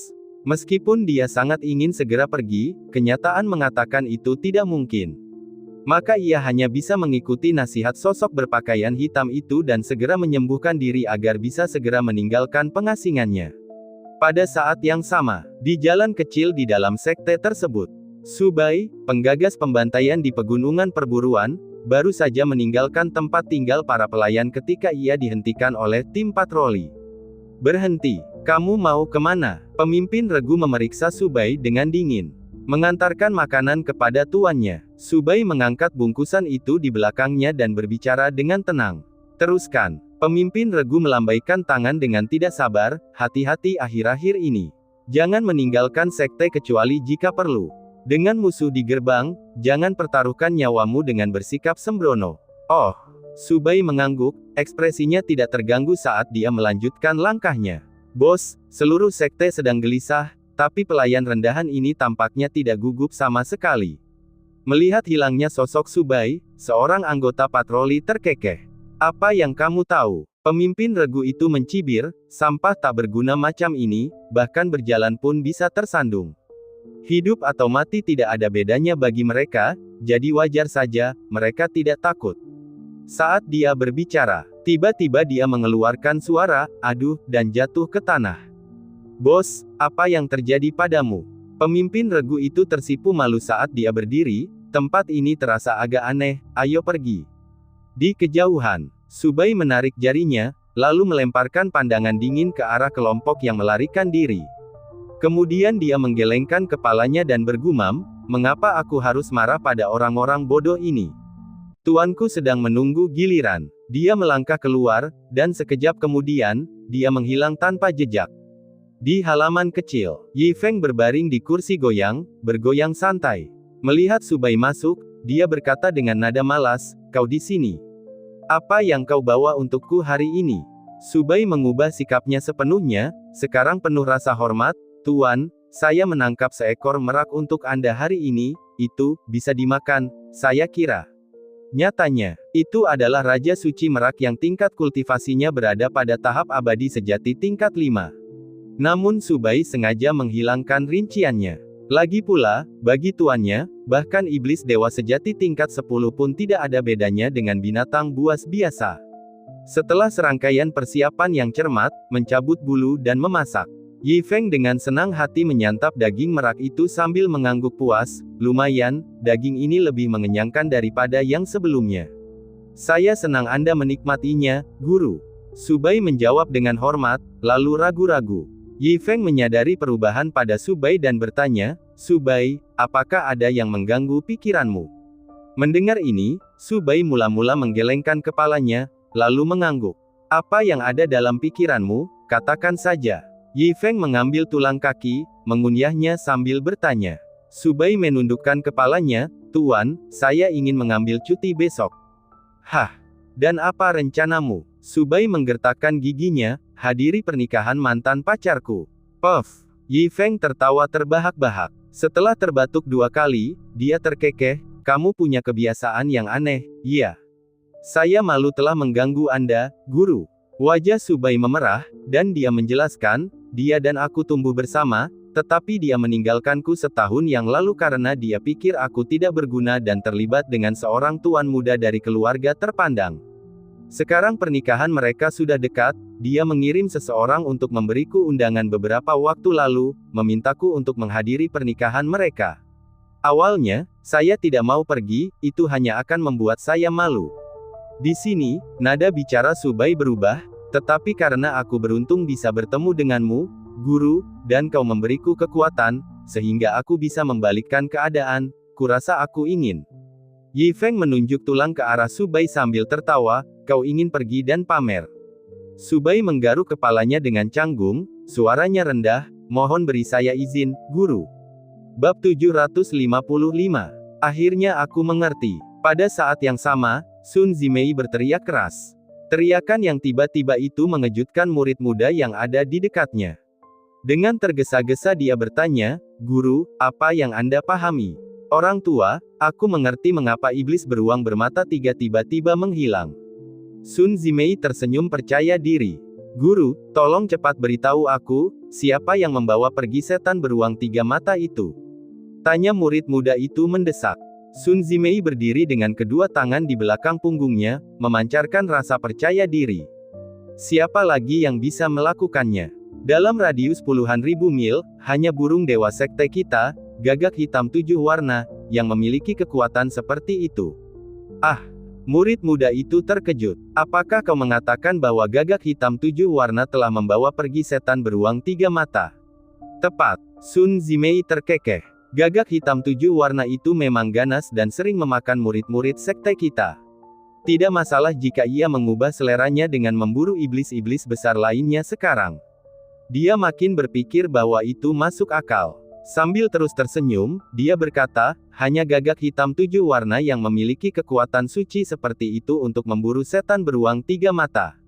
S1: Meskipun dia sangat ingin segera pergi, kenyataan mengatakan itu tidak mungkin. Maka ia hanya bisa mengikuti nasihat sosok berpakaian hitam itu dan segera menyembuhkan diri agar bisa segera meninggalkan pengasingannya. Pada saat yang sama, di jalan kecil di dalam sekte tersebut, Su Bai, penggagas pembantaian di pegunungan perburuan, baru saja meninggalkan tempat tinggal para pelayan ketika ia dihentikan oleh tim patroli. "Berhenti, kamu mau kemana?" Pemimpin regu memeriksa Su Bai dengan dingin. Mengantarkan makanan kepada tuannya, Su Bai mengangkat bungkusan itu di belakangnya dan berbicara dengan tenang. "Teruskan." Pemimpin regu melambaikan tangan dengan tidak sabar, "Hati-hati akhir-akhir ini. Jangan meninggalkan sekte kecuali jika perlu. Dengan musuh di gerbang, jangan pertaruhkan nyawamu dengan bersikap sembrono." "Oh." Su Bai mengangguk, ekspresinya tidak terganggu saat dia melanjutkan langkahnya. "Bos, seluruh sekte sedang gelisah, tapi pelayan rendahan ini tampaknya tidak gugup sama sekali." Melihat hilangnya sosok Su Bai, seorang anggota patroli terkekeh. "Apa yang kamu tahu?" Pemimpin regu itu mencibir, "Sampah tak berguna macam ini, bahkan berjalan pun bisa tersandung. Hidup atau mati tidak ada bedanya bagi mereka, jadi wajar saja, mereka tidak takut." Saat dia berbicara, tiba-tiba dia mengeluarkan suara, "Aduh," dan jatuh ke tanah. "Bos, apa yang terjadi padamu?" Pemimpin regu itu tersipu malu saat dia berdiri, "Tempat ini terasa agak aneh, ayo pergi." Di kejauhan, Su Bai menarik jarinya, lalu melemparkan pandangan dingin ke arah kelompok yang melarikan diri. Kemudian dia menggelengkan kepalanya dan bergumam, "Mengapa aku harus marah pada orang-orang bodoh ini? Tuanku sedang menunggu giliran." Dia melangkah keluar, dan sekejap kemudian, dia menghilang tanpa jejak. Di halaman kecil, Yi Feng berbaring di kursi goyang, bergoyang santai. Melihat Su Bai masuk, dia berkata dengan nada malas, "Kau di sini. Apa yang kau bawa untukku hari ini?" Su Bai mengubah sikapnya sepenuhnya, sekarang penuh rasa hormat, "Tuan, saya menangkap seekor merak untuk Anda hari ini, itu bisa dimakan, saya kira." Nyatanya, itu adalah Raja Suci Merak yang tingkat kultivasinya berada pada tahap abadi sejati tingkat 5. Namun Su Bai sengaja menghilangkan rinciannya. Lagi pula, bagi tuannya, bahkan iblis dewa sejati tingkat 10 pun tidak ada bedanya dengan binatang buas biasa. Setelah serangkaian persiapan yang cermat, mencabut bulu dan memasak, Yi Feng dengan senang hati menyantap daging merak itu sambil mengangguk puas. Lumayan, daging ini lebih mengenyangkan daripada yang sebelumnya. Saya senang Anda menikmatinya, Guru. Subai menjawab dengan hormat, lalu ragu-ragu. Yi Feng menyadari perubahan pada Subai dan bertanya, Subai, apakah ada yang mengganggu pikiranmu? Mendengar ini, Subai mula-mula menggelengkan kepalanya, lalu mengangguk. Apa yang ada dalam pikiranmu, katakan saja. Yi Feng mengambil tulang kaki, mengunyahnya sambil bertanya. Subai menundukkan kepalanya, Tuan, saya ingin mengambil cuti besok. Hah? Dan apa rencanamu? Subai menggertakkan giginya, hadiri pernikahan mantan pacarku. Puff. Yi Feng tertawa terbahak-bahak. Setelah terbatuk 2 kali, dia terkekeh, kamu punya kebiasaan yang aneh, iya. Saya malu telah mengganggu Anda, Guru. Wajah Subai memerah, dan dia menjelaskan, dia dan aku tumbuh bersama, tetapi dia meninggalkanku setahun yang lalu karena dia pikir aku tidak berguna dan terlibat dengan seorang tuan muda dari keluarga terpandang. Sekarang pernikahan mereka sudah dekat, dia mengirim seseorang untuk memberiku undangan beberapa waktu lalu, memintaku untuk menghadiri pernikahan mereka. Awalnya, saya tidak mau pergi, itu hanya akan membuat saya malu. Di sini, nada bicara Subai berubah, tetapi karena aku beruntung bisa bertemu denganmu, Guru, dan kau memberiku kekuatan, sehingga aku bisa membalikkan keadaan, kurasa aku ingin. Yi Feng menunjuk tulang ke arah Subai sambil tertawa, kau ingin pergi dan pamer. Subai menggaruk kepalanya dengan canggung, suaranya rendah, mohon beri saya izin, Guru. Bab 755. Akhirnya aku mengerti. Pada saat yang sama, Sun Zimei berteriak keras. Teriakan yang tiba-tiba itu mengejutkan murid muda yang ada di dekatnya. Dengan tergesa-gesa dia bertanya, Guru, apa yang Anda pahami? Orang tua, aku mengerti mengapa iblis beruang bermata 3 tiba-tiba menghilang. Sun Zimei tersenyum percaya diri. Guru, tolong cepat beritahu aku, siapa yang membawa pergi setan beruang 3 mata itu? Tanya murid muda itu mendesak. Sun Zimei berdiri dengan kedua tangan di belakang punggungnya, memancarkan rasa percaya diri. Siapa lagi yang bisa melakukannya? Dalam radius puluhan ribu mil, hanya burung dewa sekte kita, Gagak Hitam 7 warna, yang memiliki kekuatan seperti itu. Ah! Murid muda itu terkejut. Apakah kau mengatakan bahwa Gagak Hitam 7 warna telah membawa pergi setan beruang 3 mata? Tepat. Sun Zimei terkekeh. Gagak Hitam 7 warna itu memang ganas dan sering memakan murid-murid sekte kita. Tidak masalah jika ia mengubah seleranya dengan memburu iblis-iblis besar lainnya sekarang. Dia makin berpikir bahwa itu masuk akal. Sambil terus tersenyum, dia berkata, hanya Gagak Hitam 7 warna yang memiliki kekuatan suci seperti itu untuk memburu setan beruang 3 mata.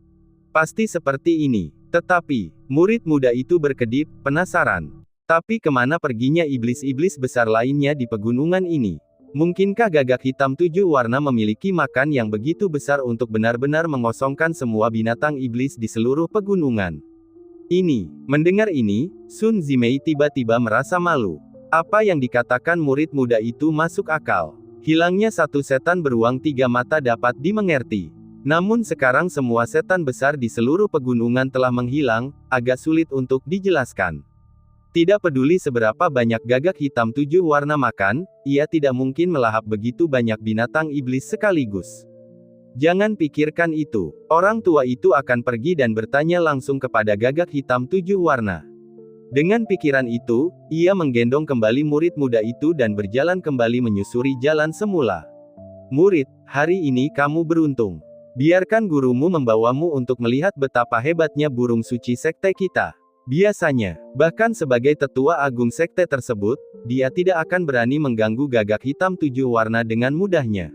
S1: Pasti seperti ini. Tetapi, murid muda itu berkedip, penasaran. Tapi kemana perginya iblis-iblis besar lainnya di pegunungan ini? Mungkinkah Gagak Hitam 7 warna memiliki makan yang begitu besar untuk benar-benar mengosongkan semua binatang iblis di seluruh pegunungan? Mendengar ini, Sun Zimei tiba-tiba merasa malu. Apa yang dikatakan murid muda itu masuk akal. Hilangnya satu setan beruang 3 mata dapat dimengerti. Namun sekarang semua setan besar di seluruh pegunungan telah menghilang, agak sulit untuk dijelaskan. Tidak peduli seberapa banyak Gagak Hitam 7 warna makan, ia tidak mungkin melahap begitu banyak binatang iblis sekaligus. Jangan pikirkan itu. Orang tua itu akan pergi dan bertanya langsung kepada Gagak Hitam 7 warna. Dengan pikiran itu, ia menggendong kembali murid muda itu dan berjalan kembali menyusuri jalan semula. Murid, hari ini kamu beruntung. Biarkan gurumu membawamu untuk melihat betapa hebatnya burung suci sekte kita. Biasanya, bahkan sebagai tetua agung sekte tersebut, dia tidak akan berani mengganggu Gagak Hitam 7 warna dengan mudahnya.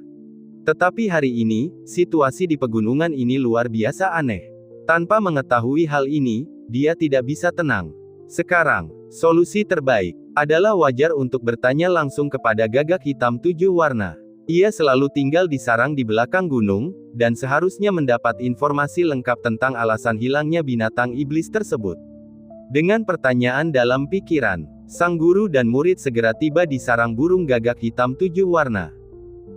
S1: Tetapi hari ini, situasi di pegunungan ini luar biasa aneh. Tanpa mengetahui hal ini, dia tidak bisa tenang. Sekarang, solusi terbaik adalah wajar untuk bertanya langsung kepada Gagak Hitam 7 warna. Ia selalu tinggal di sarang di belakang gunung, dan seharusnya mendapat informasi lengkap tentang alasan hilangnya binatang iblis tersebut. Dengan pertanyaan dalam pikiran, Sang guru dan murid segera tiba di sarang burung gagak hitam 7 warna.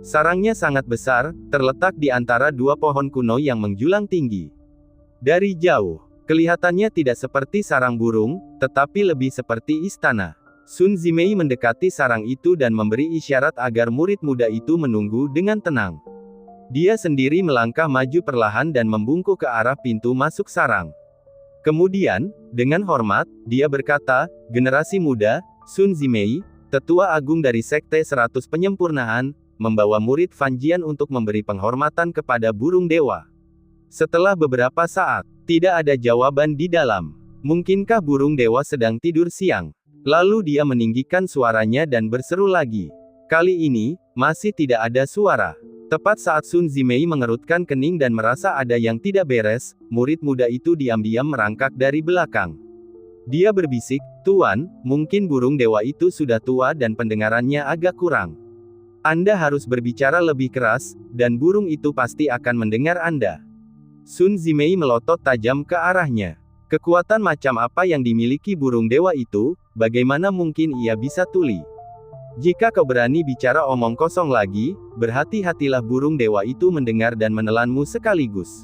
S1: Sarangnya sangat besar, terletak di antara dua pohon kuno yang menjulang tinggi. Dari jauh, kelihatannya tidak seperti sarang burung, tetapi lebih seperti istana. Sun Zimei mendekati sarang itu dan memberi isyarat agar murid muda itu menunggu dengan tenang. Dia sendiri melangkah maju perlahan dan membungkuk ke arah pintu masuk sarang. Kemudian, dengan hormat, dia berkata, "Generasi muda, Sun Zimei, tetua agung dari Sekte 100 Penyempurnaan, membawa murid Fan Jian untuk memberi penghormatan kepada burung dewa." Setelah beberapa saat, tidak ada jawaban di dalam. Mungkinkah burung dewa sedang tidur siang? Lalu dia meninggikan suaranya dan berseru lagi. Kali ini, masih tidak ada suara. Tepat saat Sun Zimei mengerutkan kening dan merasa ada yang tidak beres, murid muda itu diam-diam merangkak dari belakang. Dia berbisik, "Tuan, mungkin burung dewa itu sudah tua dan pendengarannya agak kurang. Anda harus berbicara lebih keras, dan burung itu pasti akan mendengar Anda." Sun Zimei melotot tajam ke arahnya. Kekuatan macam apa yang dimiliki burung dewa itu, bagaimana mungkin ia bisa tuli? Jika kau berani bicara omong kosong lagi, berhati-hatilah burung dewa itu mendengar dan menelanmu sekaligus.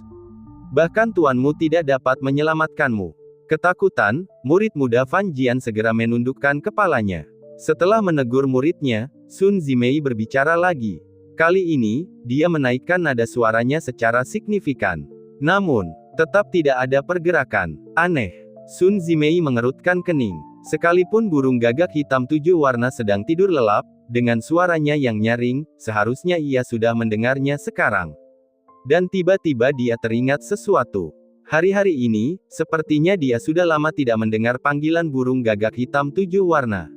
S1: Bahkan tuanmu tidak dapat menyelamatkanmu. Ketakutan, murid muda Fan Jian segera menundukkan kepalanya. Setelah menegur muridnya, Sun Zimei berbicara lagi. Kali ini, dia menaikkan nada suaranya secara signifikan. Namun, tetap tidak ada pergerakan. Aneh. Sun Zimei mengerutkan kening. Sekalipun burung gagak hitam 7 warna sedang tidur lelap, dengan suaranya yang nyaring, seharusnya ia sudah mendengarnya sekarang. Dan tiba-tiba dia teringat sesuatu. Hari-hari ini, sepertinya dia sudah lama tidak mendengar panggilan burung gagak hitam 7 warna.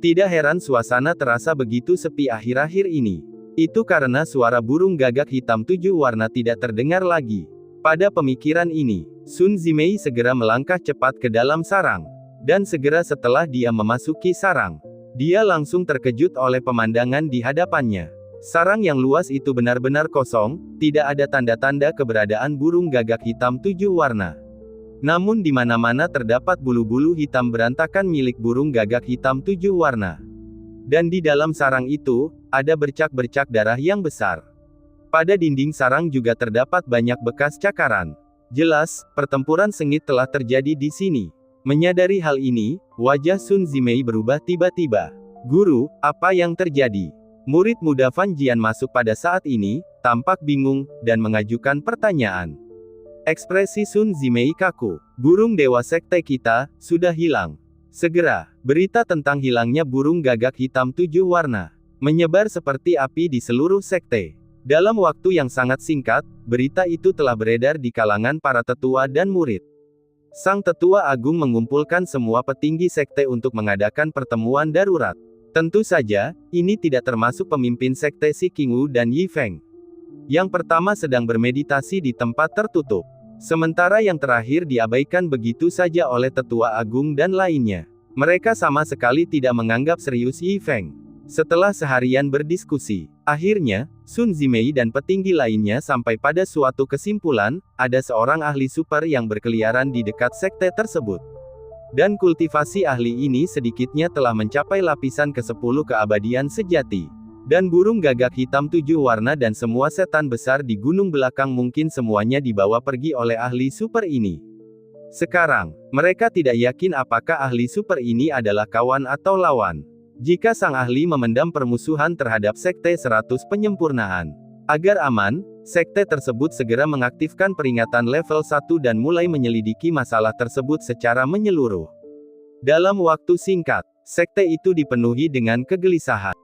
S1: Tidak heran suasana terasa begitu sepi akhir-akhir ini. Itu karena suara burung gagak hitam 7 warna tidak terdengar lagi. Pada pemikiran ini, Sun Zimei segera melangkah cepat ke dalam sarang. Dan segera setelah dia memasuki sarang, dia langsung terkejut oleh pemandangan di hadapannya. Sarang yang luas itu benar-benar kosong, tidak ada tanda-tanda keberadaan burung gagak hitam 7 warna. Namun di mana-mana terdapat bulu-bulu hitam berantakan milik burung gagak hitam 7 warna. Dan di dalam sarang itu, ada bercak-bercak darah yang besar. Pada dinding sarang juga terdapat banyak bekas cakaran. Jelas, pertempuran sengit telah terjadi di sini. Menyadari hal ini, wajah Sun Zimei berubah tiba-tiba. "Guru, apa yang terjadi?" Murid muda Fan Jian masuk pada saat ini, tampak bingung, dan mengajukan pertanyaan. Ekspresi Sun Zimei kaku. "Burung dewa sekte kita, sudah hilang. Segera." Berita tentang hilangnya burung gagak hitam 7 warna menyebar seperti api di seluruh sekte. Dalam waktu yang sangat singkat, berita itu telah beredar di kalangan para tetua dan murid. Sang tetua agung mengumpulkan semua petinggi sekte untuk mengadakan pertemuan darurat. Tentu saja, ini tidak termasuk pemimpin sekte Si Qingwu dan Yi Feng. Yang pertama sedang bermeditasi di tempat tertutup. Sementara yang terakhir diabaikan begitu saja oleh tetua agung dan lainnya. Mereka sama sekali tidak menganggap serius Yi Feng. Setelah seharian berdiskusi, akhirnya, Sun Zimei dan petinggi lainnya sampai pada suatu kesimpulan, ada seorang ahli super yang berkeliaran di dekat sekte tersebut. Dan kultivasi ahli ini sedikitnya telah mencapai lapisan ke-10 keabadian sejati. Dan burung gagak hitam 7 warna dan semua setan besar di gunung belakang mungkin semuanya dibawa pergi oleh ahli super ini. Sekarang, mereka tidak yakin apakah ahli super ini adalah kawan atau lawan. Jika sang ahli memendam permusuhan terhadap Sekte 100 Penyempurnaan. Agar aman, sekte tersebut segera mengaktifkan peringatan level 1 dan mulai menyelidiki masalah tersebut secara menyeluruh. Dalam waktu singkat, sekte itu dipenuhi dengan kegelisahan.